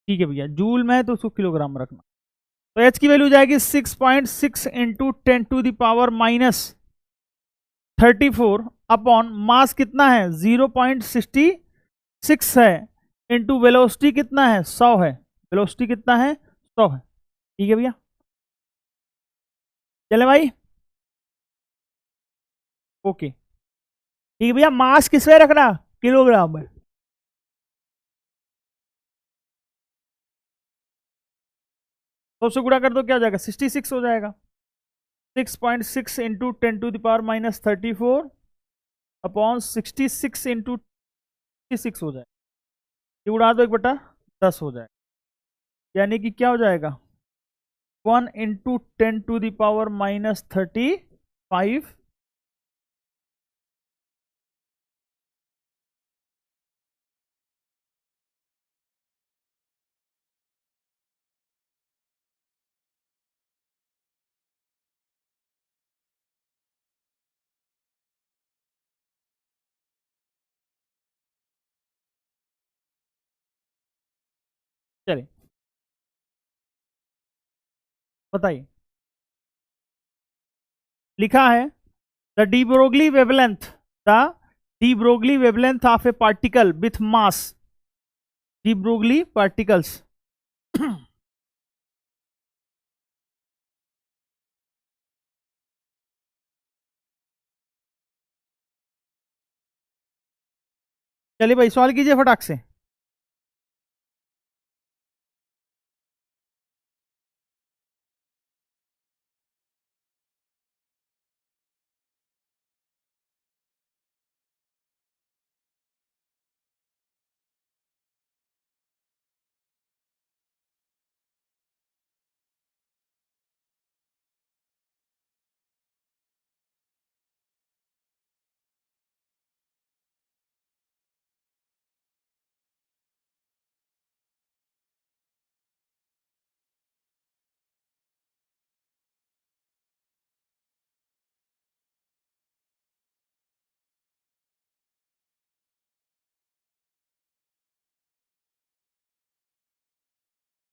ठीक है भैया, जूल में है तो उसको किलोग्राम में रखना। तो H की वैल्यू जाएगी 6.6 इंटू 10⁻⁻34 अपॉन मास कितना है 0.66 है, इंटू वेलोसिटी कितना है 100 है। वेलोसिटी कितना है 100 है। ठीक है भैया, चले भाई, ओके। ठीक है भैया, मास किसमें रखना, किलोग्राम में। तो उससे गुणा कर दो, क्या हो जाएगा 66 हो जाएगा। 6.6 इंटू 10⁻34 अपॉन 66 इंटू 66 हो जाएगा। ये उड़ा दो 1/10 हो जाएगा, यानी कि क्या हो जाएगा 1 इंटू 10⁻35। चलिए बताइए, लिखा है the de Broglie wavelength, the de Broglie wavelength of A particle with mass, de Broglie particles चलिए भाई सवाल कीजिए फटाक से।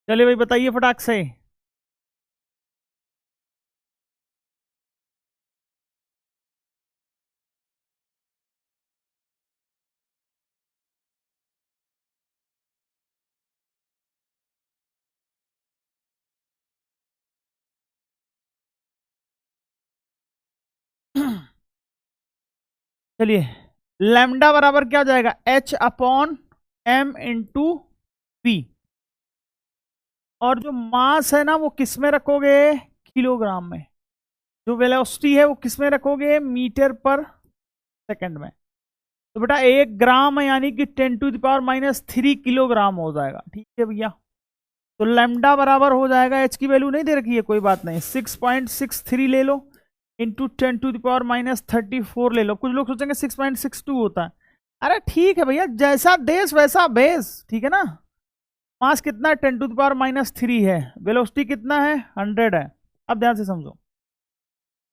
चलिए भाई बताइए फटाक से। चलिए, लैम्डा बराबर क्या हो जाएगा h upon m into V, और जो मास है ना वो किस में रखोगे, किलोग्राम में। जो वेलोसिटी है वो किस में रखोगे, मीटर पर सेकंड में। तो बेटा 1 ग्राम है, यानी कि 10⁻³ किलोग्राम हो जाएगा। ठीक है भैया, तो लैम्डा बराबर हो जाएगा, एच की वैल्यू नहीं दे रखी है, कोई बात नहीं, 6.63 ले लो इंटू 10⁻34 ले लो। कुछ लोग सोचेंगे 6.62 होता है। अरे ठीक है भैया, जैसा देश वैसा भेस, ठीक है ना। मास कितना है 10⁻³ है, वेलोसिटी कितना है 100 है। अब ध्यान से समझो,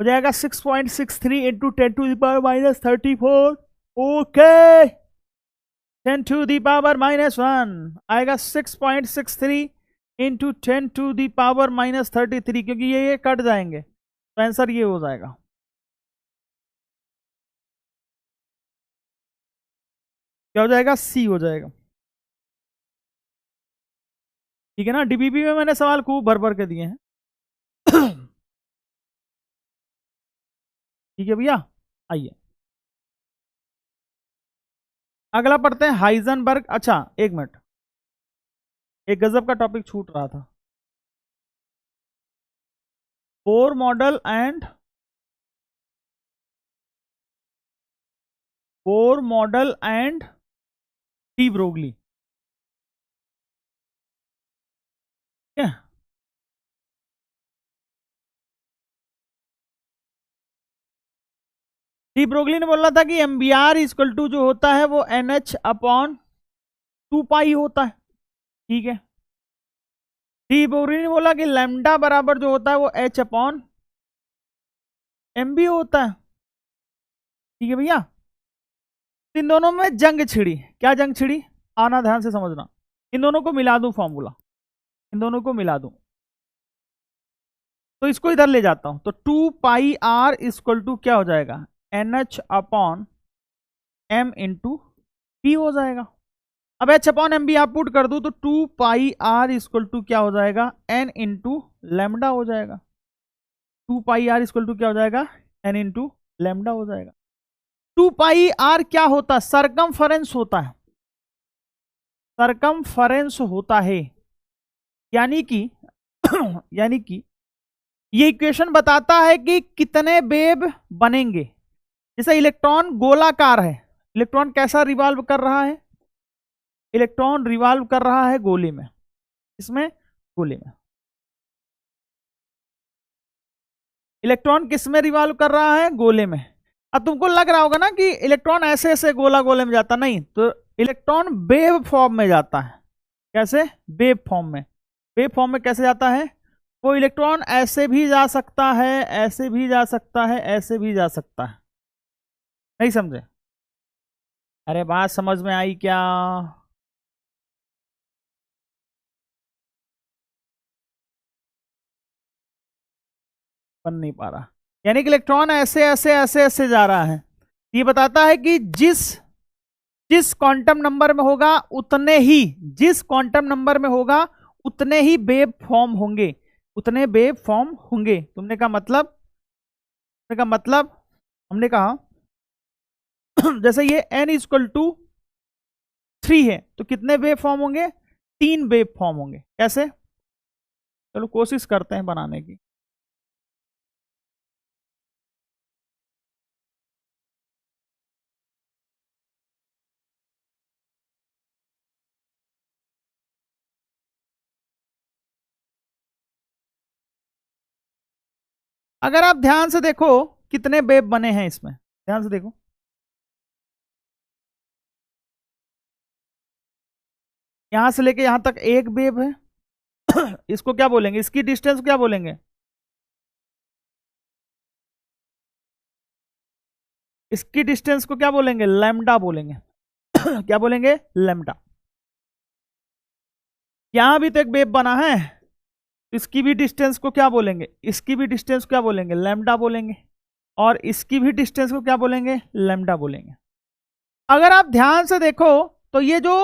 हो जाएगा 6.63 इंटू 10⁻34, ओके। 10⁻⁻1 आएगा 6.63 इंटू 10⁻⁻33, क्योंकि ये कट जाएंगे, तो आंसर ये हो जाएगा। क्या हो जाएगा, सी हो जाएगा। ठीक है ना, डीबीबी में मैंने सवाल खूब भर भर के दिए हैं ठीक है भैया, आइए अगला पढ़ते हैं, हाइजनबर्ग। अच्छा एक मिनट, एक गजब का टॉपिक छूट रहा था, Bohr model and de Broglie. ठीक है, डी ब्रोगली ने बोला था कि M B R equal to जो होता है वो एन एच अपॉन 2 पाई होता है। ठीक है, डी ब्रोगली ने बोला कि लैम्डा बराबर जो होता है वो एच अपॉन एम बी होता है। ठीक है भैया, इन दोनों में जंग छिड़ी, क्या जंग छिड़ी, आना ध्यान से समझना। इन दोनों को मिला दूं फॉर्मूला, इन दोनों को मिला दूं, तो इसको इधर ले जाता हूं, तो 2 पाई आर इक्वल टू क्या हो जाएगा, N H upon m into p हो जाएगा। अब h अपॉन एम बी आप पुट कर दू तो 2 पाई r इक्वल टू क्या हो जाएगा, n इंटू लेमडा हो जाएगा। 2 पाई r इक्वल टू क्या हो जाएगा, n इंटू लेमडा हो जाएगा। 2 पाई r क्या होता है, सरकमफरेंस होता है, सरकमफरेंस होता है। यानी कि यानी कि ये इक्वेशन बताता है कि कितने वेव बनेंगे। जैसे इलेक्ट्रॉन गोलाकार है, इलेक्ट्रॉन कैसा रिवॉल्व कर रहा है, इलेक्ट्रॉन रिवॉल्व कर रहा है गोले में, इसमें गोले में। इलेक्ट्रॉन किस में रिवॉल्व कर रहा है, गोले में। अब तुमको लग रहा होगा ना कि इलेक्ट्रॉन ऐसे ऐसे गोला गोले में जाता, नहीं, तो इलेक्ट्रॉन वेव फॉर्म में जाता है। कैसे, वेव फॉर्म में। वेव फॉर्म में कैसे जाता है, वो इलेक्ट्रॉन ऐसे भी जा सकता है, ऐसे भी जा सकता है, ऐसे भी जा सकता है। नहीं समझे, अरे बात समझ में आई क्या? बन नहीं पा रहा, यानी कि इलेक्ट्रॉन ऐसे ऐसे ऐसे ऐसे जा रहा है। ये बताता है कि जिस जिस क्वांटम नंबर में होगा उतने ही, जिस क्वांटम नंबर में होगा उतने ही वेव फॉर्म होंगे, उतने वेव फॉर्म होंगे। तुमने कहा मतलब, तुमने कहा मतलब, हमने कहा जैसे ये n इक्वल टू 3 है तो कितने वेव फॉर्म होंगे, 3 वेव फॉर्म होंगे। कैसे, चलो कोशिश करते हैं बनाने की। अगर आप ध्यान से देखो कितने वेव बने हैं इसमें, ध्यान से देखो, यहां से लेके यहां तक एक वेव है इसको क्या बोलेंगे, इसकी डिस्टेंस क्या बोलेंगे, इसकी डिस्टेंस को क्या बोलेंगे, लैम्डा बोलेंगे क्या बोलेंगे, लैम्डा। यहां भी तो एक वेव बना है, इसकी भी डिस्टेंस को क्या बोलेंगे, इसकी भी डिस्टेंस को क्या बोलेंगे, लैम्डा बोलेंगे। और इसकी भी डिस्टेंस को क्या बोलेंगे, लैम्डा बोलेंगे। अगर आप ध्यान से देखो तो ये जो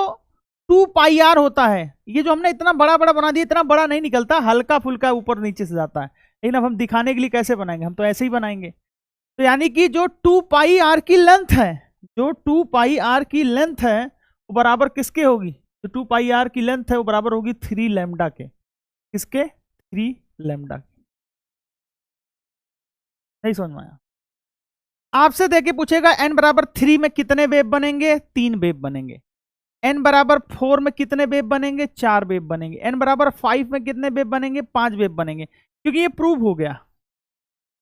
2 पाई आर होता है, ये जो हमने इतना बड़ा बड़ा बना दिया, इतना बड़ा नहीं निकलता, हल्का फुल्का ऊपर नीचे से जाता है। लेकिन अब हम दिखाने के लिए कैसे बनाएंगे, हम तो ऐसे ही बनाएंगे। तो यानी कि जो 2 पाई आर की लेंथ है, जो 2 पाई आर की लेंथ है वो बराबर किसके होगी, जो 2 पाई आर की लेंथ है वो बराबर होगी 3 लैम्डा के। किसके, 3 लैम्डा के। नहीं समझ में आया? आपसे देके पूछेगा n बराबर 3 में कितने वेव बनेंगे, 3 वेव बनेंगे। n बराबर 4 में कितने वेव बनेंगे, 4 वेव बनेंगे। n बराबर 5 में कितने वेव बनेंगे, 5 वेव बनेंगे। क्योंकि ये प्रूव हो गया,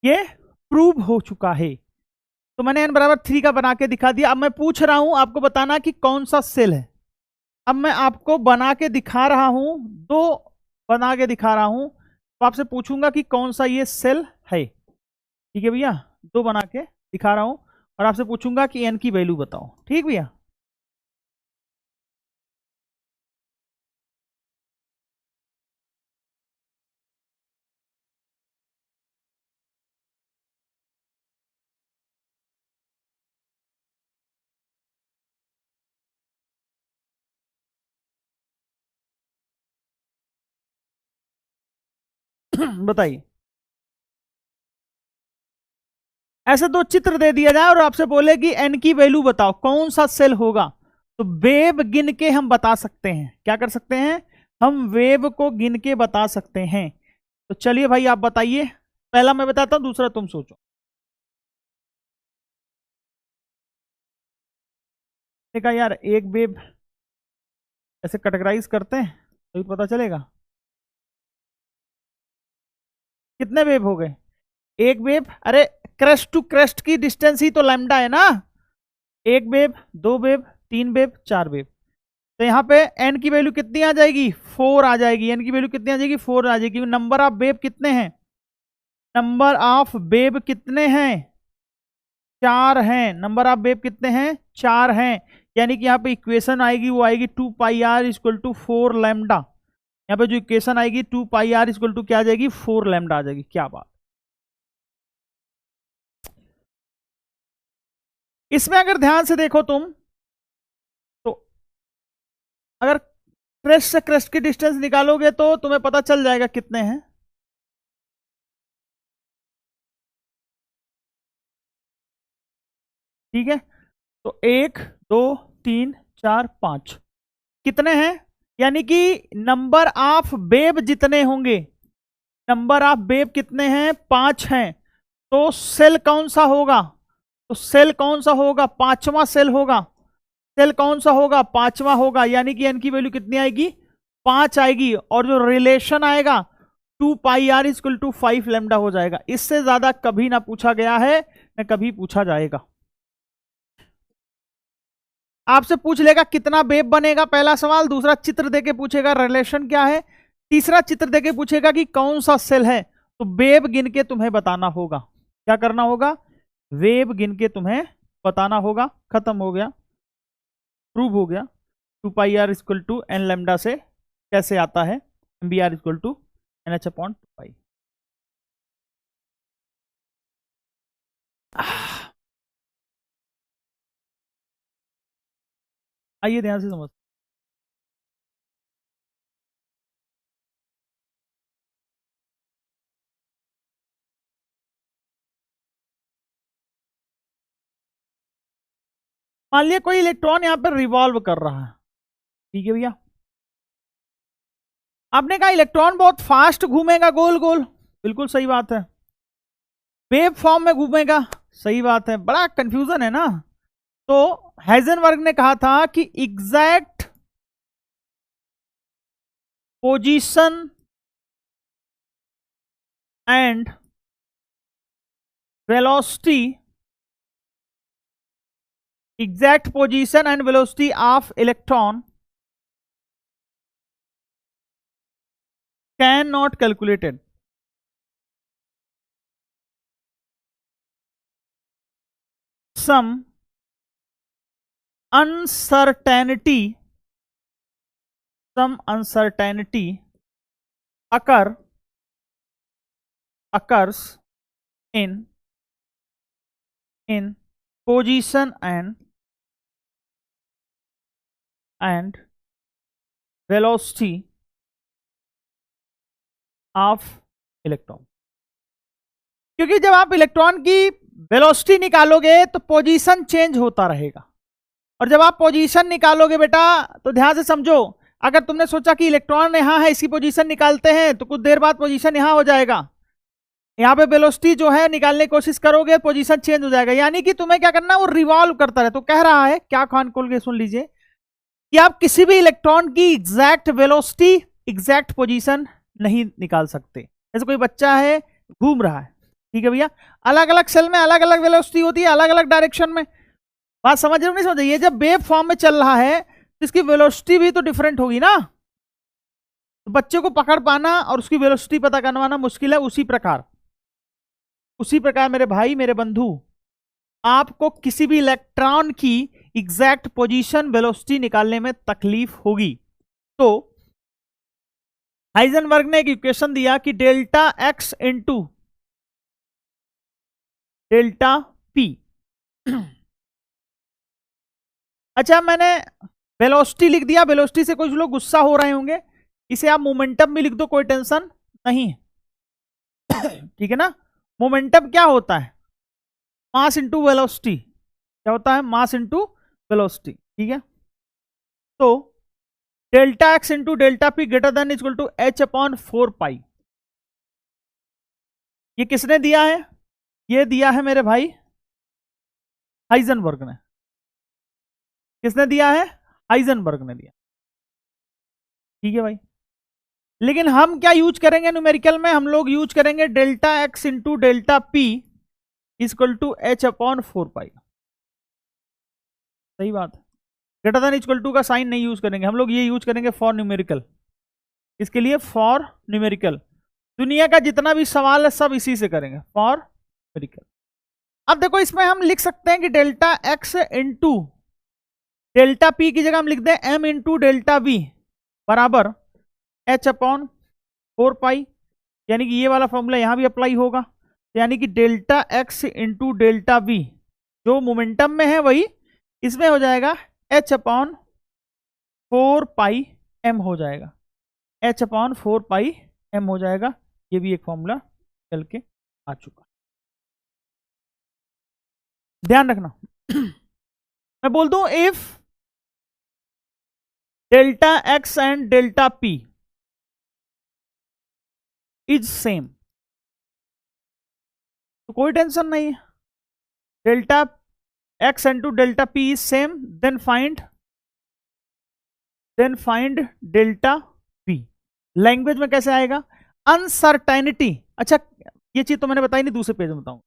ये प्रूव हो चुका है। तो मैंने n बराबर 3 का बना के दिखा दिया। अब मैं पूछ रहा हूं आपको बताना कि कौन सा सेल है। अब मैं आपको बना के दिखा रहा हूं, 2 बना के दिखा रहा हूं, तो आपसे पूछूंगा कि कौन सा ये सेल है। ठीक है भैया, 2 बना के दिखा रहा हूं और आपसे पूछूंगा कि n की वैल्यू बताओ। ठीक भैया, बताइए। ऐसे 2 चित्र दे दिया जाए और आपसे बोले कि n की वैल्यू बताओ, कौन सा सेल होगा। तो वेव गिन के हम बता सकते हैं, क्या कर सकते हैं, हम वेव को गिन के बता सकते हैं। तो चलिए भाई आप बताइए, पहला मैं बताता हूं, दूसरा तुम सोचो। देखा यार, एक वेव ऐसे कैटेगराइज करते हैं तो पता चलेगा कितने वेव हो गए। एक वेव, अरे क्रेस्ट टू क्रेस्ट की डिस्टेंस ही तो लैम्डा है ना। एक वेव, 2 वेव, 3 वेव, 4 वेव। तो यहाँ पे n की वैल्यू कितनी आ जाएगी, 4 आ जाएगी। n की वैल्यू कितनी आ जाएगी, 4 आ जाएगी। नंबर ऑफ वेव कितने हैं, नंबर ऑफ वेव कितने हैं, 4 हैं। नंबर ऑफ वेव कितने हैं, 4 हैं। यानी कि यहाँ पे इक्वेशन आएगी वो आएगी 2 pi R equal to 4 lambda. यहाँ पे जो इक्वेशन आएगी 2 पाई आर इक्वल टू क्या आ जाएगी, 4 लैम्डा आ जाएगी। क्या बात, इसमें अगर ध्यान से देखो तुम, तो अगर क्रेस्ट से क्रेस्ट की डिस्टेंस निकालोगे तो तुम्हें पता चल जाएगा कितने हैं। ठीक है, तो 1 2 3 4 5 कितने हैं, यानी कि नंबर ऑफ वेव जितने होंगे, नंबर ऑफ वेव कितने हैं, 5 हैं। तो सेल कौन सा होगा, तो सेल कौन सा होगा, पांचवा सेल होगा। सेल कौन सा होगा, पांचवा होगा, यानी कि एन की वैल्यू कितनी आएगी, 5 आएगी। और जो रिलेशन आएगा 2 pi R equal to 5 lambda हो जाएगा। इससे ज्यादा कभी ना पूछा गया है, न कभी पूछा जाएगा। आपसे पूछ लेगा कितना वेव बनेगा, पहला सवाल। दूसरा चित्र देके पूछेगा रिलेशन क्या है। तीसरा चित्र देके पूछेगा कि कौन सा सेल है। तो वेव गिन के तुम्हें बताना होगा। क्या करना होगा, वेव गिन के तुम्हें बताना होगा। खत्म हो गया, प्रूव हो गया। 2 pi R equal to N lambda से कैसे आता है, M B R equal to N H upon 2 pi. आइए ध्यान से समझ। मान लिया कोई इलेक्ट्रॉन यहां पर रिवॉल्व कर रहा है। ठीक है भैया, आपने कहा इलेक्ट्रॉन बहुत फास्ट घूमेगा गोल गोल, बिल्कुल सही बात है। वेव फॉर्म में घूमेगा, सही बात है। बड़ा कंफ्यूजन है ना। तो हाइजेनबर्ग ने कहा था कि exact position and velocity, exact position and velocity of electron cannot calculated. Some uncertainty occurs in position and velocity of electron. क्योंकि जब आप इलेक्ट्रॉन की वेलोसिटी निकालोगे तो पोजीशन चेंज होता रहेगा। और जब आप पोजीशन निकालोगे बेटा, तो ध्यान से समझो, अगर तुमने सोचा कि इलेक्ट्रॉन यहां है, इसकी पोजीशन निकालते हैं, तो कुछ देर बाद पोजीशन यहां हो जाएगा। यहां पे वेलोसिटी जो है निकालने की कोशिश करोगे, पोजीशन चेंज हो जाएगा। यानी कि तुम्हें क्या करना है, वो रिवॉल्व करता रहे। तो कह रहा है, क्या कान खोल के सुन लीजिए, कि आप किसी भी इलेक्ट्रॉन की एग्जैक्ट वेलोसिटी, एग्जैक्ट पोजीशन नहीं निकाल सकते। जैसे कोई बच्चा है घूम रहा है, ठीक है भैया, अलग अलग सेल में अलग अलग वेलोसिटी होती है, अलग अलग डायरेक्शन में। बात समझ रहे हो नहीं समझ? ये जब वेव फॉर्म में चल रहा है तो इसकी वेलोसिटी भी तो डिफरेंट होगी ना। तो बच्चे को पकड़ पाना और उसकी वेलोसिटी पता करवाना मुश्किल है। उसी प्रकार मेरे भाई, मेरे बंधु, आपको किसी भी इलेक्ट्रॉन की एग्जैक्ट पोजीशन, वेलोसिटी निकालने में तकलीफ होगी। तो हाइजेनबर्ग ने एक इक्वेशन दिया कि delta X into delta P. अच्छा, मैंने वेलोसिटी लिख दिया। वेलोसिटी से कुछ लोग गुस्सा हो रहे होंगे, इसे आप मोमेंटम भी लिख दो, कोई टेंशन नहीं। ठीक है ना। मोमेंटम क्या होता है, मास इंटू वेलोसिटी। क्या होता है, मास इंटू वेलोसिटी। ठीक है, तो delta X into delta P greater than equal to H upon 4 pi. ये किसने दिया है, ये दिया है मेरे भाई हाइजेनबर्ग ने। किसने दिया है, हाइजेनबर्ग ने दिया। ठीक है भाई, लेकिन हम क्या यूज करेंगे न्यूमेरिकल में, हम लोग यूज करेंगे delta X into delta P equal to H upon 4 pi. सही बात है। ग्रेटर देन इक्वल टू का साइन नहीं यूज करेंगे हम लोग, ये यूज करेंगे फॉर न्यूमेरिकल। इसके लिए फॉर न्यूमेरिकल, दुनिया का जितना भी सवाल है सब इसी से करेंगे, फॉर न्यूमेरिकल। अब देखो, इसमें हम लिख सकते हैं कि delta X into delta P की जगह हम लिख दें एम इंटू डेल्टा बी बराबर एच अपॉन 4 पाई। यानी कि ये वाला फॉर्मूला यहां भी अप्लाई होगा। यानी कि delta X into delta P जो मोमेंटम में है वही इसमें हो जाएगा h/4πm हो जाएगा, h/4πm हो जाएगा। ये भी एक फॉर्मूला चल के आ चुका, ध्यान रखना। मैं बोल दूं if delta X and delta P is same, तो कोई टेंशन नहीं है। Delta X into delta P is same, then find delta P. Language में कैसे आएगा? अनसर्टेनिटी। अच्छा, ये चीज तो मैंने बताई नहीं, दूसरे पेज में बताऊं।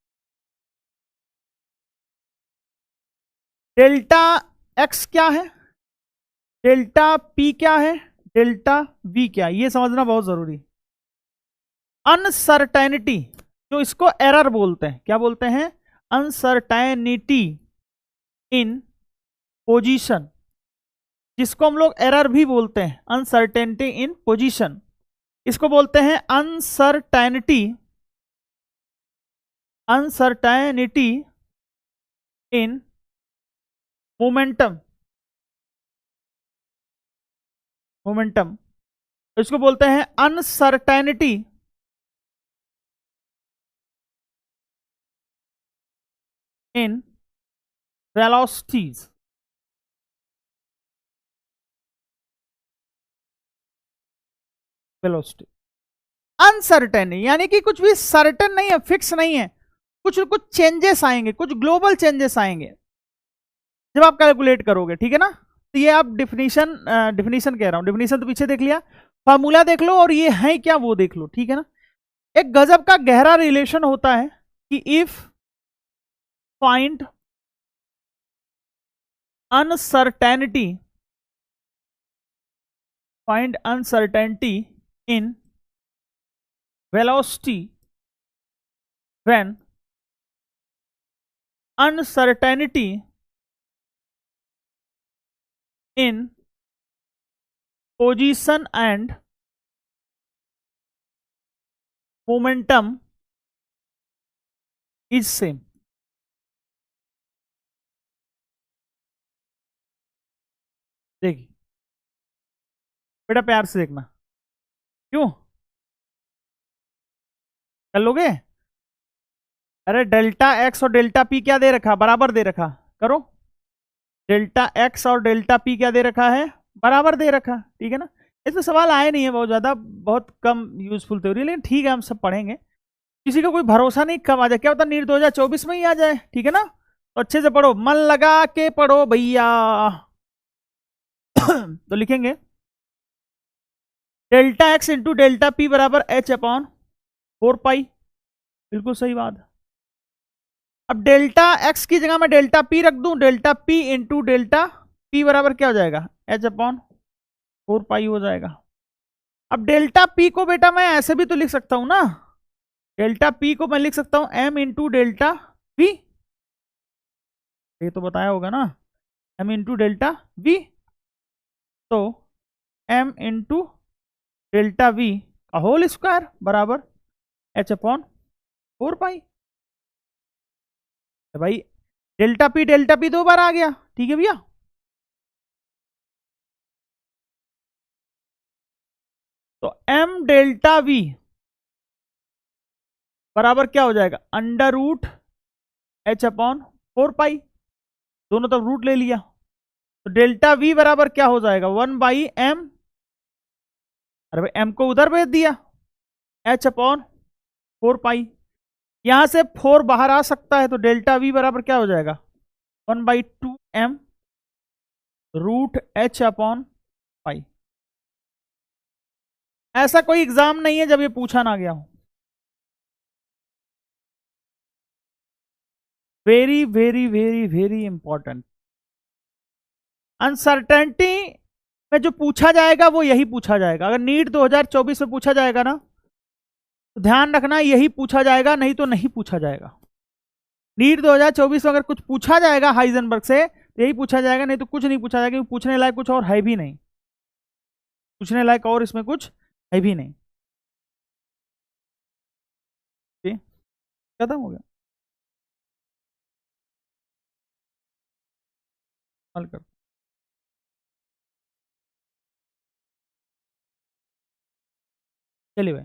डेल्टा एक्स क्या है, डेल्टा पी क्या है, डेल्टा वी क्या है, ये समझना बहुत जरूरी। अनसर्टेनिटी, जो इसको एरर बोलते हैं, क्या बोलते हैं? अनसर्टेनिटी इन पोजीशन, जिसको हम लोग एरर भी बोलते हैं, अनसर्टेनिटी इन पोजीशन, इसको बोलते हैं अनसर्टेनिटी इन मोमेंटम, इसको बोलते हैं अनसर्टेनिटी इन वेलोसिटीज। वेलोसिटी अनसर्टेन, यानी कि कुछ भी सर्टेन नहीं है, फिक्स नहीं है, कुछ कुछ चेंजेस आएंगे, कुछ ग्लोबल चेंजेस आएंगे जब आप कैलकुलेट करोगे, ठीक है ना। तो ये आप डिफिनीशन कह रहा हूं, डिफिनीशन तो पीछे देख लिया, फार्मूला देख लो, और ये है क्या वो देख लो, ठीक है ना। एक गजब का गहरा रिलेशन होता है कि if find uncertainty in velocity when uncertainty in position and momentum is same। देखिए बेटा, प्यार से देखना, क्यों कर लोगे? अरे डेल्टा एक्स और डेल्टा पी क्या दे रखा? बराबर दे रखा, करो। डेल्टा एक्स और डेल्टा पी क्या दे रखा है? बराबर दे रखा, ठीक है ना। इसमें सवाल आए नहीं है बहुत ज्यादा, बहुत कम यूजफुल थ्योरी, लेकिन ठीक है, हम सब पढ़ेंगे। किसी का कोई भरोसा नहीं कब आ जाए, क्या पता नीट 2024 में ही आ जाए, ठीक है ना। तो अच्छे से पढ़ो, मन लगा के पढ़ो भैया। तो लिखेंगे delta X into delta P बराबर h/4π, बिल्कुल सही बात। अब डेल्टा एक्स की जगह मैं डेल्टा पी रख दूं, delta P into delta P बराबर क्या हो जाएगा? h/4π हो जाएगा। अब डेल्टा पी को बेटा मैं ऐसे भी तो लिख सकता हूं ना, डेल्टा पी को मैं लिख सकता हूं m इंटू डेल्टा वी, ये तो बताया होगा ना, m इंटू डेल्टा वी। तो m इंटू डेल्टा वी का होल स्क्वायर बराबर h/4π। भाई डेल्टा पी दो बार आ गया, ठीक है भैया। तो m डेल्टा वी बराबर क्या हो जाएगा? √h/4π, दोनों तरफ रूट ले लिया, तो डेल्टा वी बराबर क्या हो जाएगा? 1/m, अरे भाई m को उधर भेज दिया, h/4π। यहां से 4 बाहर आ सकता है, तो डेल्टा वी बराबर क्या हो जाएगा? 1/2m √h/π। ऐसा कोई एग्जाम नहीं है जब ये पूछा ना गया हो। Very very very very important. Uncertainty में जो पूछा जाएगा वो यही पूछा जाएगा। अगर नीट 2024 में पूछा जाएगा ना, तो ध्यान रखना यही पूछा जाएगा, नहीं तो नहीं पूछा जाएगा। नीट 2024 में अगर कुछ पूछा जाएगा हाइजेनबर्ग से, तो यही पूछा जाएगा, नहीं तो कुछ नहीं पूछा जाएगा, क्योंकि पूछने लायक कुछ और है भी नहीं, पूछने लायक और इसमें कुछ है भी नहीं। खत्म हो गया। हल कर, चलिए भाई।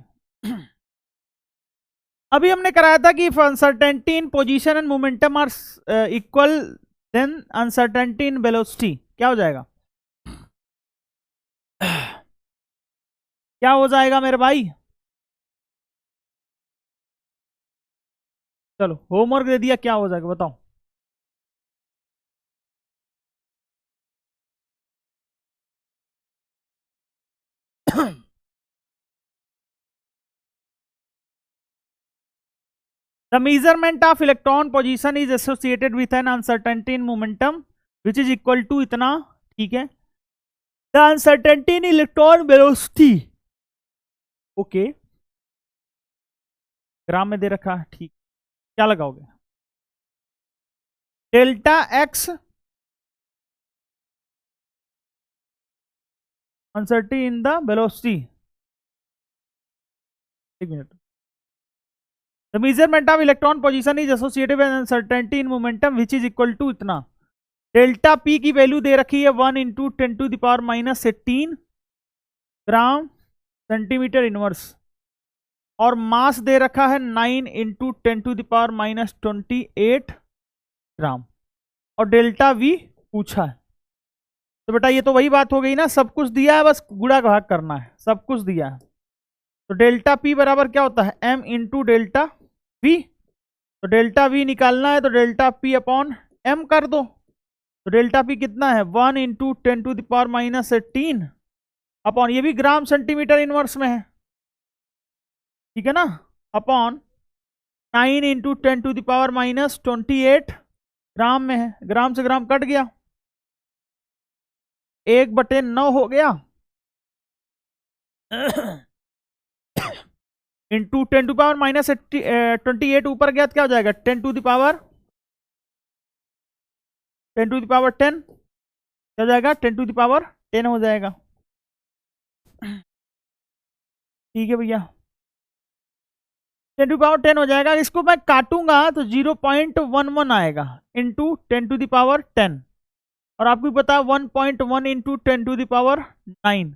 अभी हमने कराया था कि if uncertainty in position and momentum are equal then uncertainty in velocity क्या हो जाएगा? क्या हो जाएगा मेरे भाई? चलो होमवर्क दे दिया, क्या हो जाएगा बताओ। The measurement of electron position is associated with an uncertainty in momentum which is equal to इतना, ठीक है। The uncertainty in electron velocity, okay, gram में दे रखा है, ठीक। क्या लगाओगे? Delta X uncertainty in the velocity, एक मिनट। The measurement of electron position is associated with uncertainty in momentum which is equal to इतना। डेल्टा पी की वैल्यू दे रखी है 1 इंटू 10⁻18 ग्राम सेंटीमीटर इनवर्स, और मास दे रखा है 9 इंटू 10⁻28 ग्राम, और डेल्टा वी पूछा है। तो बेटा ये तो वही बात हो गई ना, सब कुछ दिया है, बस गुणा भाग करना है, सब कुछ दिया है। तो डेल्टा पी बराबर क्या होता है? M into delta V. तो डेल्टा वी निकालना है तो डेल्टा पी अपॉन एम कर दो। तो डेल्टा पी कितना है? 1 इंटू 10⁻18 अपॉन, ये भी ग्राम सेंटीमीटर इनवर्स में है, ठीक है ना, अपॉन 9 इंटू 10⁻28 ग्राम में है, ग्राम से ग्राम कट गया, 1/9 हो गया, इंटू 10⁻28 ऊपर गया तो क्या हो जाएगा? 10⁻10 क्या हो जाएगा? 10⁻10 हो जाएगा, ठीक है भैया, 10⁻10 हो जाएगा। इसको मैं काटूंगा तो 0.11 आएगा इंटू 10⁻10, और आपको पता है 1.1 इंटू 10⁻9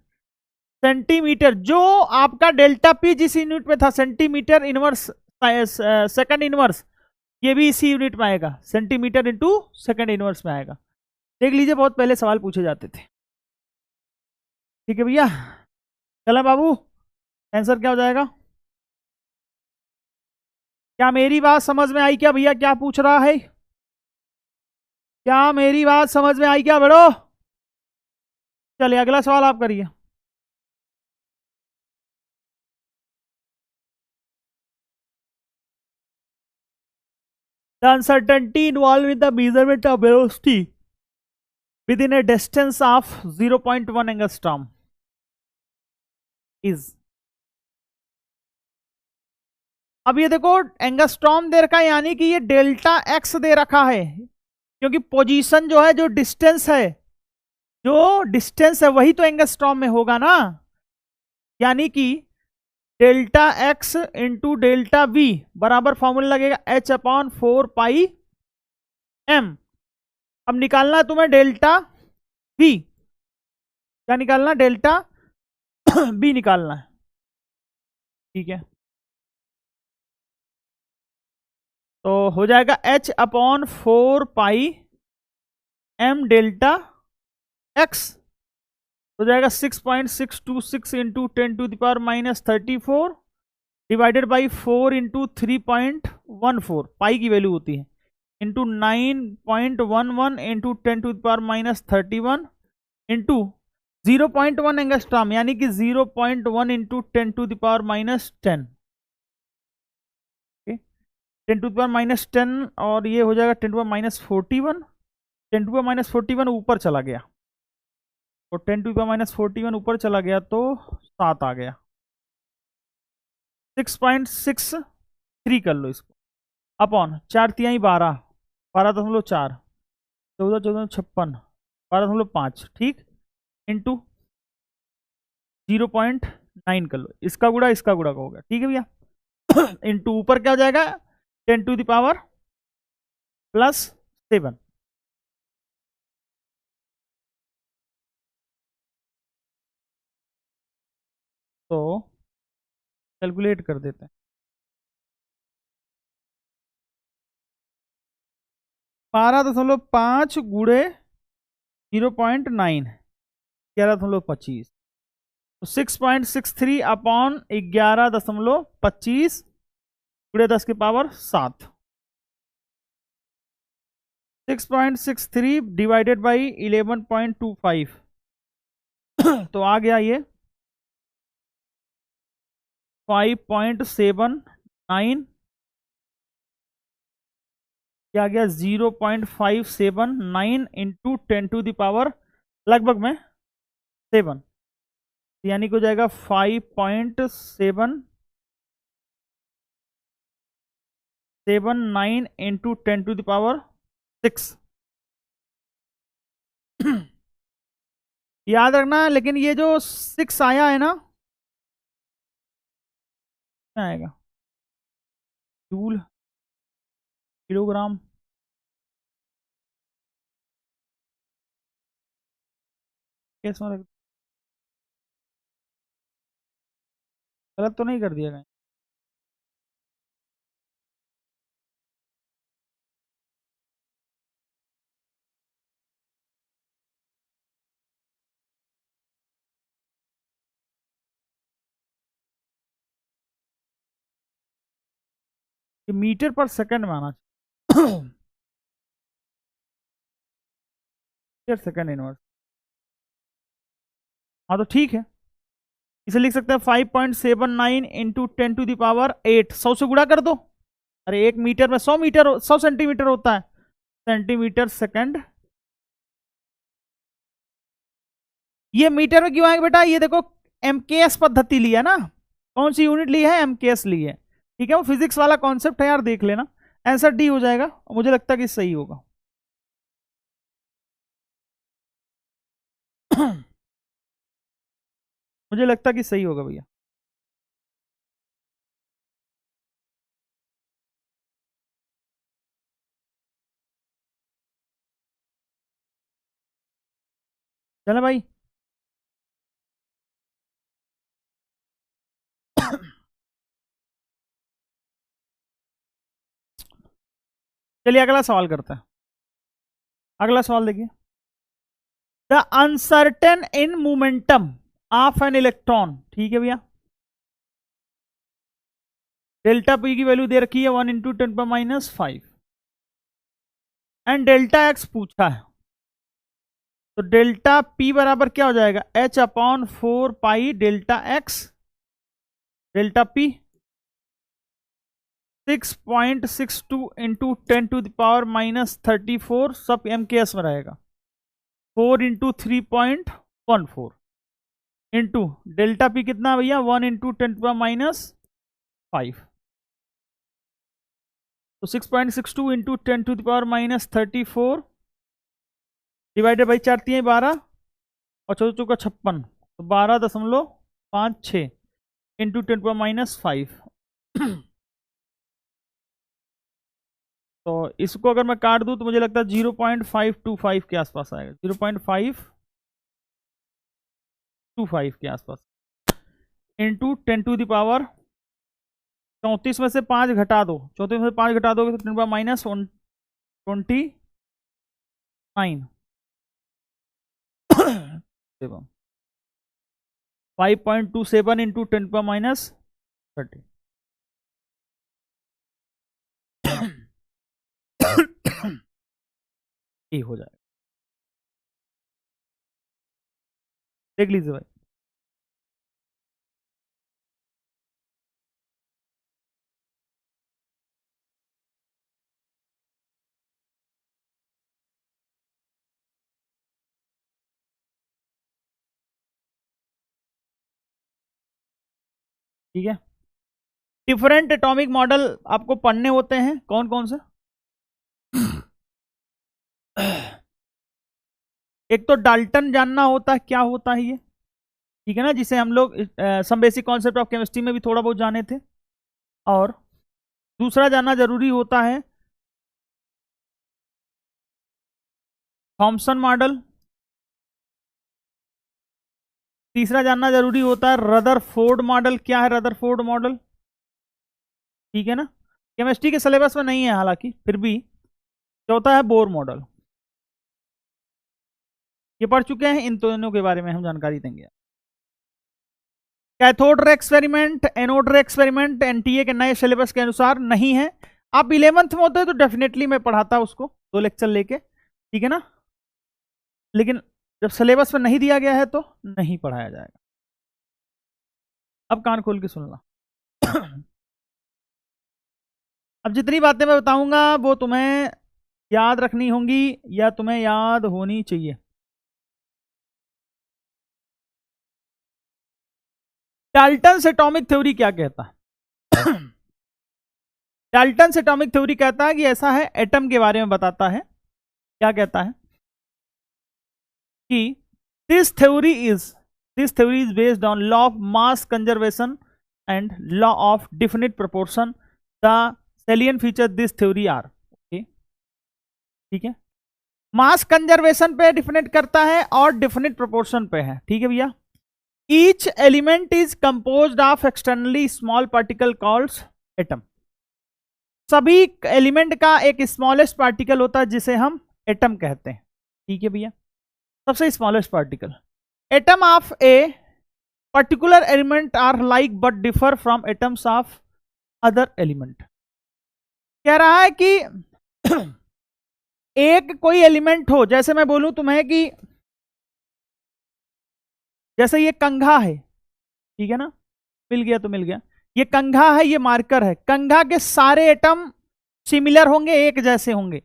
सेंटीमीटर। जो आपका डेल्टा पी जिस यूनिट में था, सेंटीमीटर इनवर्स सेकंड इनवर्स, ये भी इसी यूनिट में आएगा, सेंटीमीटर इंटू सेकंड इनवर्स में आएगा। देख लीजिए, बहुत पहले सवाल पूछे जाते थे, ठीक है भैया। चला बाबू, आंसर क्या हो जाएगा? क्या मेरी बात समझ में आई क्या भैया? क्या पूछ रहा है? क्या मेरी बात समझ में आई क्या बड़ो? चलिए अगला सवाल आप करिए। The uncertainty involved in the measurement of velocity within a distance of 0.1 angstrom is, अब ये देखो एंगस्ट्रॉम दे रखा है, यानी कि ये डेल्टा एक्स दे रखा है, क्योंकि पोजीशन जो है, जो डिस्टेंस है वही तो एंगस्ट्रॉम में होगा ना, यानी कि delta X into delta we बराबर फॉर्मूला लगेगा H/4 πm। अब निकालना है तुम्हें डेल्टा वी, क्या निकालना? डेल्टा बी निकालना है, ठीक है। तो हो जाएगा H/4 πm डेल्टा एक्स, हो जाएगा 6.626 इंटू 10⁻34 डिवाइडेड बाई 4 इंटू 3.14, पाई की वैल्यू होती है, इंटू 9.11 इंटू 10⁻31 इंटू 0.1 एंगस्ट्रॉम, यानी कि 0.1 इंटू 10⁻10, 10⁻10, और ये हो जाएगा 10⁻41, 10⁻41 ऊपर चला गया, और 10⁻41 ऊपर चला गया तो 7 आ गया, 6.63 कर लो इसको, अपॉन 4×3 12, 12.4, 14×14 12.5, ठीक, इंटू 0.9 कर लो, इसका गुड़ा का होगा, ठीक है भैया। इंटू ऊपर क्या हो जाएगा? 10⁻+7, तो कैलकुलेट कर देते हैं। 12.5 गुड़े 0.9, 11.25, तो 6.63 अपॉन 11.25 गुड़े 10 की पावर 7, 6.63 डिवाइडेड बाई 11.25 तो आ गया ये 5.79, क्या गया 0.579 इंटू 10⁻⁷ लगभग में 7, यानी कि हो जाएगा 5.779 इंटू 10⁻⁶। याद रखना, लेकिन ये जो 6 आया है ना, क्या आएगा, जूल, किलोग्राम, कैसे गलत तो नहीं कर दिया कहीं? ये मीटर पर सेकंड में आना चाहिए। मीटर सेकंड इनवर्स, हाँ तो ठीक है, इसे लिख सकते हैं 5.79 इंटू 10⁸ 100 से गुणा कर दो। अरे 1 मीटर में 100 मीटर, 100 सेंटीमीटर होता है, सेंटीमीटर सेकंड। ये मीटर में क्यों आएगा बेटा, ये देखो एमकेएस पद्धति ली है ना, कौन सी यूनिट ली है, एमकेएस ली है, ठीक है, वो फिजिक्स वाला कॉन्सेप्ट है यार, देख लेना। आंसर डी हो जाएगा, मुझे लगता है कि सही होगा। मुझे लगता है कि सही होगा भैया। चलो भाई। चलिए अगला सवाल करते हैं। अगला सवाल देखिए, the uncertain in momentum of an electron, ठीक है भैया, डेल्टा पी की वैल्यू दे रखी है 1 × 10⁻⁵ एंड डेल्टा एक्स पूछा है, तो डेल्टा पी बराबर क्या हो जाएगा, H/4 delta x, delta P 6.62 into 10⁻⁻34 सब एम के एस में रहेगा, 4 इंटू 3.14 इंटू डेल्टा पी कितना भैया 1 इंटू 10⁻⁵, तो 6.62 इंटू 10⁻⁻34 डिवाइडेड बाई 4 3 12 और 4 चौका 56, तो 12.56 इंटू 10⁻⁵। तो इसको अगर मैं काट दूं तो मुझे लगता है 0.525 के आसपास आएगा, 0.525 के आसपास इंटू 10⁻34 में से 5 घटा दो, 34 में से 5 घटा दोगे तो 10⁻⁻29 5.27 इंटू 10⁻30 ये हो जाएगा, देख लीजिए भाई। ठीक है, डिफरेंट एटॉमिक मॉडल आपको पढ़ने होते हैं, कौन कौन से, एक तो डाल्टन जानना होता है क्या होता है ये, ठीक है ना, जिसे हम लोग some basic concept of chemistry में भी थोड़ा बहुत जाने थे, और दूसरा जानना जरूरी होता है थॉमसन मॉडल, तीसरा जानना जरूरी होता है रदरफोर्ड मॉडल। क्या है रदरफोर्ड मॉडल? ठीक है ना, केमिस्ट्री के सिलेबस में नहीं है हालांकि, फिर भी। चौथा है बोर मॉडल। ये पढ़ चुके हैं, इन दोनों के बारे में हम जानकारी देंगे। कैथोड रे एक्सपेरिमेंट, एनोड रे एक्सपेरिमेंट एनटीए के नए सिलेबस के अनुसार नहीं है। आप 11th में होते हैं तो डेफिनेटली मैं पढ़ाता उसको 2 लेक्चर लेके, ठीक है ना, लेकिन जब सिलेबस में नहीं दिया गया है तो नहीं पढ़ाया जाएगा। अब कान खोल के सुनना। अब जितनी बातें मैं बताऊंगा वो तुम्हें याद रखनी होंगी या तुम्हें याद होनी चाहिए। डाल्टन्स एटॉमिक थ्योरी क्या कहता है? डाल्टन्स एटॉमिक थ्योरी कहता है कि ऐसा है, एटम के बारे में बताता है। क्या कहता है कि this theory is based on law of mass conservation and law of definite proportion. The salient feature this theory are, okay, ठीक है, मास कंजर्वेशन पे डिफिनेट करता है और डिफिनिट प्रोपोर्शन पे है, ठीक है भैया। Each element is composed of externally small particle called atom. सभी एलिमेंट का एक स्मॉलेस्ट पार्टिकल होता है जिसे हम एटम कहते हैं, ठीक है भैया, सबसे smallest particle. Atom of a particular element are like but differ from atoms of other element. कह रहा है कि एक कोई एलिमेंट हो, जैसे मैं बोलूं तुम्हें कि जैसे ये कंघा है, ठीक है ना, मिल गया तो मिल गया, ये कंघा है, ये मार्कर है। कंघा के सारे एटम सिमिलर होंगे, एक जैसे होंगे।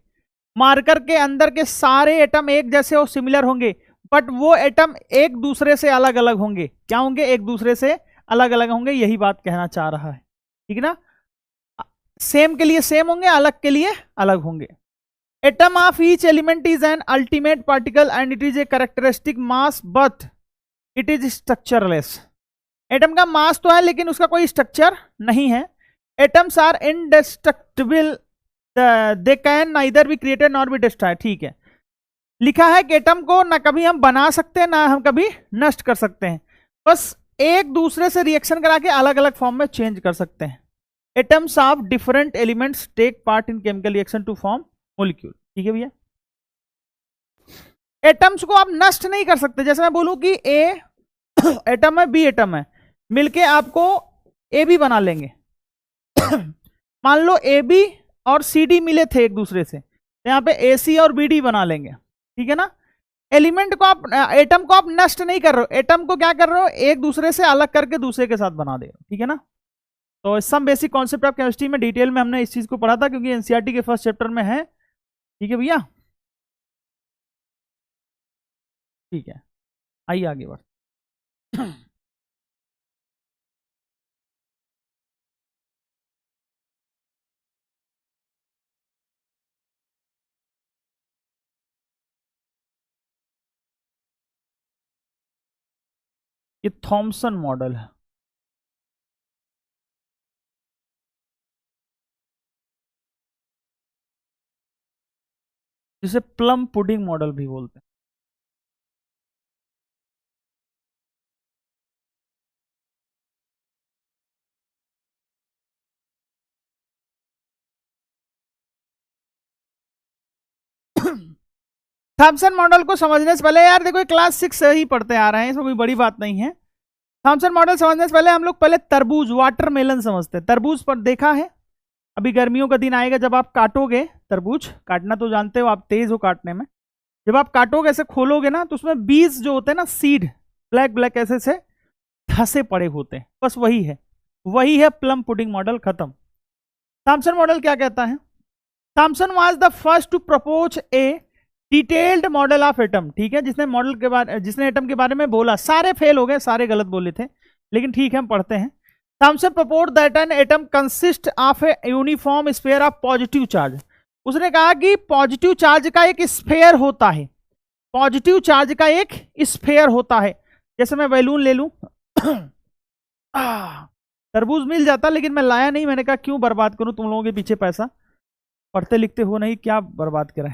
मार्कर के अंदर के सारे एटम एक जैसे और सिमिलर होंगे, बट वो एटम एक दूसरे से अलग अलग होंगे। क्या होंगे? एक दूसरे से अलग अलग होंगे, यही बात कहना चाह रहा है, ठीक है ना। सेम के लिए सेम होंगे, अलग के लिए अलग होंगे। Atom of each element is an ultimate particle and it is a characteristic mass but it is structureless. Atom का मास तो है लेकिन उसका कोई स्ट्रक्चर नहीं है। Atoms are indestructible, they can neither be created nor be destroyed. ठीक है, लिखा है कि एटम को ना कभी हम बना सकते हैं ना हम कभी नष्ट कर सकते हैं, बस एक दूसरे से रिएक्शन करा के अलग अलग फॉर्म में चेंज कर सकते हैं। Atoms of different elements take part in chemical reaction to form molecule. ठीक है भैया, एटम्स को आप नष्ट नहीं कर सकते। जैसे मैं बोलूं कि ए एटम है, बी एटम है, मिलके आपको ए बी बना लेंगे। मान लो ए बी और सी डी मिले थे एक दूसरे से, तो यहाँ पे ए सी और बी डी बना लेंगे, ठीक है ना। एलिमेंट को आप, एटम को आप नष्ट नहीं कर रहे हो, एटम को क्या कर रहे हो, एक दूसरे से अलग करके दूसरे के साथ बना दे रहे हो, ठीक है ना। तो some basic concept of chemistry में डिटेल में हमने इस चीज को पढ़ा था, क्योंकि एनसीईआरटी के फर्स्ट चैप्टर में है, ठीक है भैया। ठीक है, आइए आगे बढ़। ये थॉमसन मॉडल है, जिसे प्लम पुडिंग मॉडल भी बोलते हैं। थॉमसन मॉडल को समझने से पहले, यार देखो क्लास 6 से ही पढ़ते आ रहे हैं, इसमें कोई बड़ी बात नहीं है। थॉमसन मॉडल समझने से पहले हम लोग पहले तरबूज, वाटरमेलन समझते हैं। तरबूज पर देखा है, अभी गर्मियों का दिन आएगा जब आप काटोगे तरबूज, काटना तो जानते हो आप, तेज हो काटने में। जब आप काटोगे ऐसे खोलोगे ना, तो उसमें बीज जो होते हैं ना, सीड ब्लैक ब्लैक ऐसे से धसे पड़े होते हैं, बस वही है प्लम पुडिंग मॉडल, खत्म। थॉमसन मॉडल क्या कहता है? Thomson was the first to propose a detailed model of atom. ठीक है, जिसने एटम के बारे में बोला, सारे फेल हो गए, सारे गलत बोले थे, लेकिन ठीक है हम पढ़ते हैं। Thomson propose that an atom consist of a uniform sphere of positive charge. उसने कहा कि पॉजिटिव चार्ज का एक स्फीयर होता है, पॉजिटिव चार्ज का एक स्फीयर होता है। जैसे मैं बैलून ले लूं, तरबूज मिल जाता, लेकिन मैं लाया नहीं, मैंने कहा क्यों बर्बाद करूं तुम लोगों के पीछे पैसा, पढ़ते लिखते हो नहीं, क्या बर्बाद करें।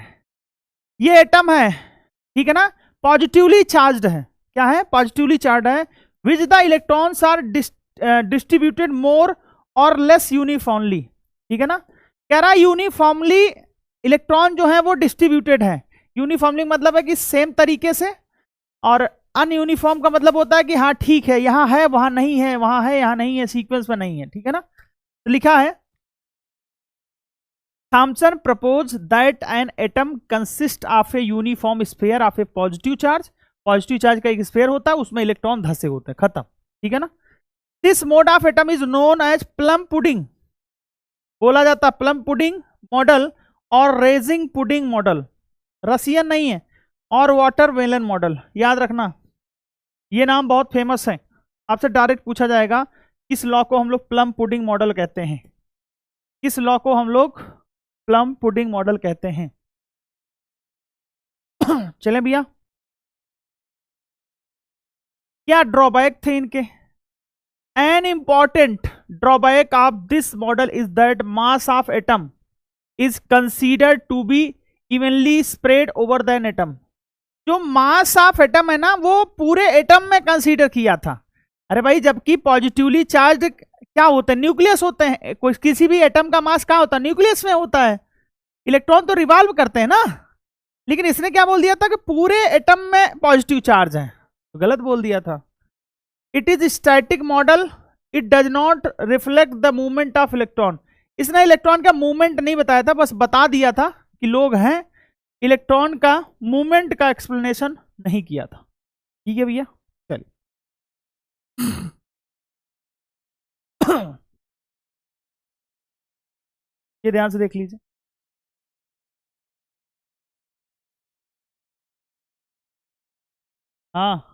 ये एटम है, ठीक है ना, पॉजिटिवली चार्ज्ड है, क्या है, पॉजिटिवली चार्ज है, which the electrons are distributed more or less uniformly, ठीक है ना। कह रहा है यूनिफॉर्मली इलेक्ट्रॉन जो है वो डिस्ट्रीब्यूटेड है, यूनिफॉर्मली मतलब है कि सेम तरीके से, और अनयूनिफॉर्म का मतलब होता है कि हाँ ठीक है, यहां है वहां नहीं है, वहां है यहां नहीं है, सीक्वेंस में नहीं है, ठीक है ना। तो लिखा है Thomson propose that an atom consist of a uniform sphere of a positive charge, positive charge का एक स्फीयर होता है, उसमें इलेक्ट्रॉन धसे होते हैं, खत्म, ठीक है ना। This mode of atom is known as plum pudding, बोला जाता है प्लम पुडिंग मॉडल और रेजिंग पुडिंग मॉडल, रसियन नहीं है, और वाटर मेलन मॉडल, याद रखना ये नाम बहुत फेमस है, आपसे डायरेक्ट पूछा जाएगा किस लॉ को हम लोग प्लम पुडिंग मॉडल कहते हैं, किस लॉ को हम लोग प्लम पुडिंग मॉडल कहते हैं। चले भैया, क्या ड्रॉबैक थे इनके, an important drawback of this model is that mass of atom is considered to be evenly spread over the an atom, जो मास ऑफ एटम है ना वो पूरे एटम में कंसीडर किया था। अरे भाई जबकि पॉजिटिवली चार्ज क्या होते हैं, न्यूक्लियस होते हैं, कोई किसी भी एटम का मास क्या होता है, न्यूक्लियस में होता है, इलेक्ट्रॉन तो रिवॉल्व करते हैं ना, लेकिन इसने क्या बोल दिया था कि पूरे एटम में पॉजिटिव चार्ज है, तो गलत बोल दिया था। It is static model, it does not reflect the movement of electron, इसने इलेक्ट्रॉन का मूवमेंट नहीं बताया था, बस बता दिया था कि लोग हैं, इलेक्ट्रॉन का मूवमेंट का एक्सप्लेनेशन नहीं किया था, ठीक है भैया। चलिए ये ध्यान से देख लीजिए, हाँ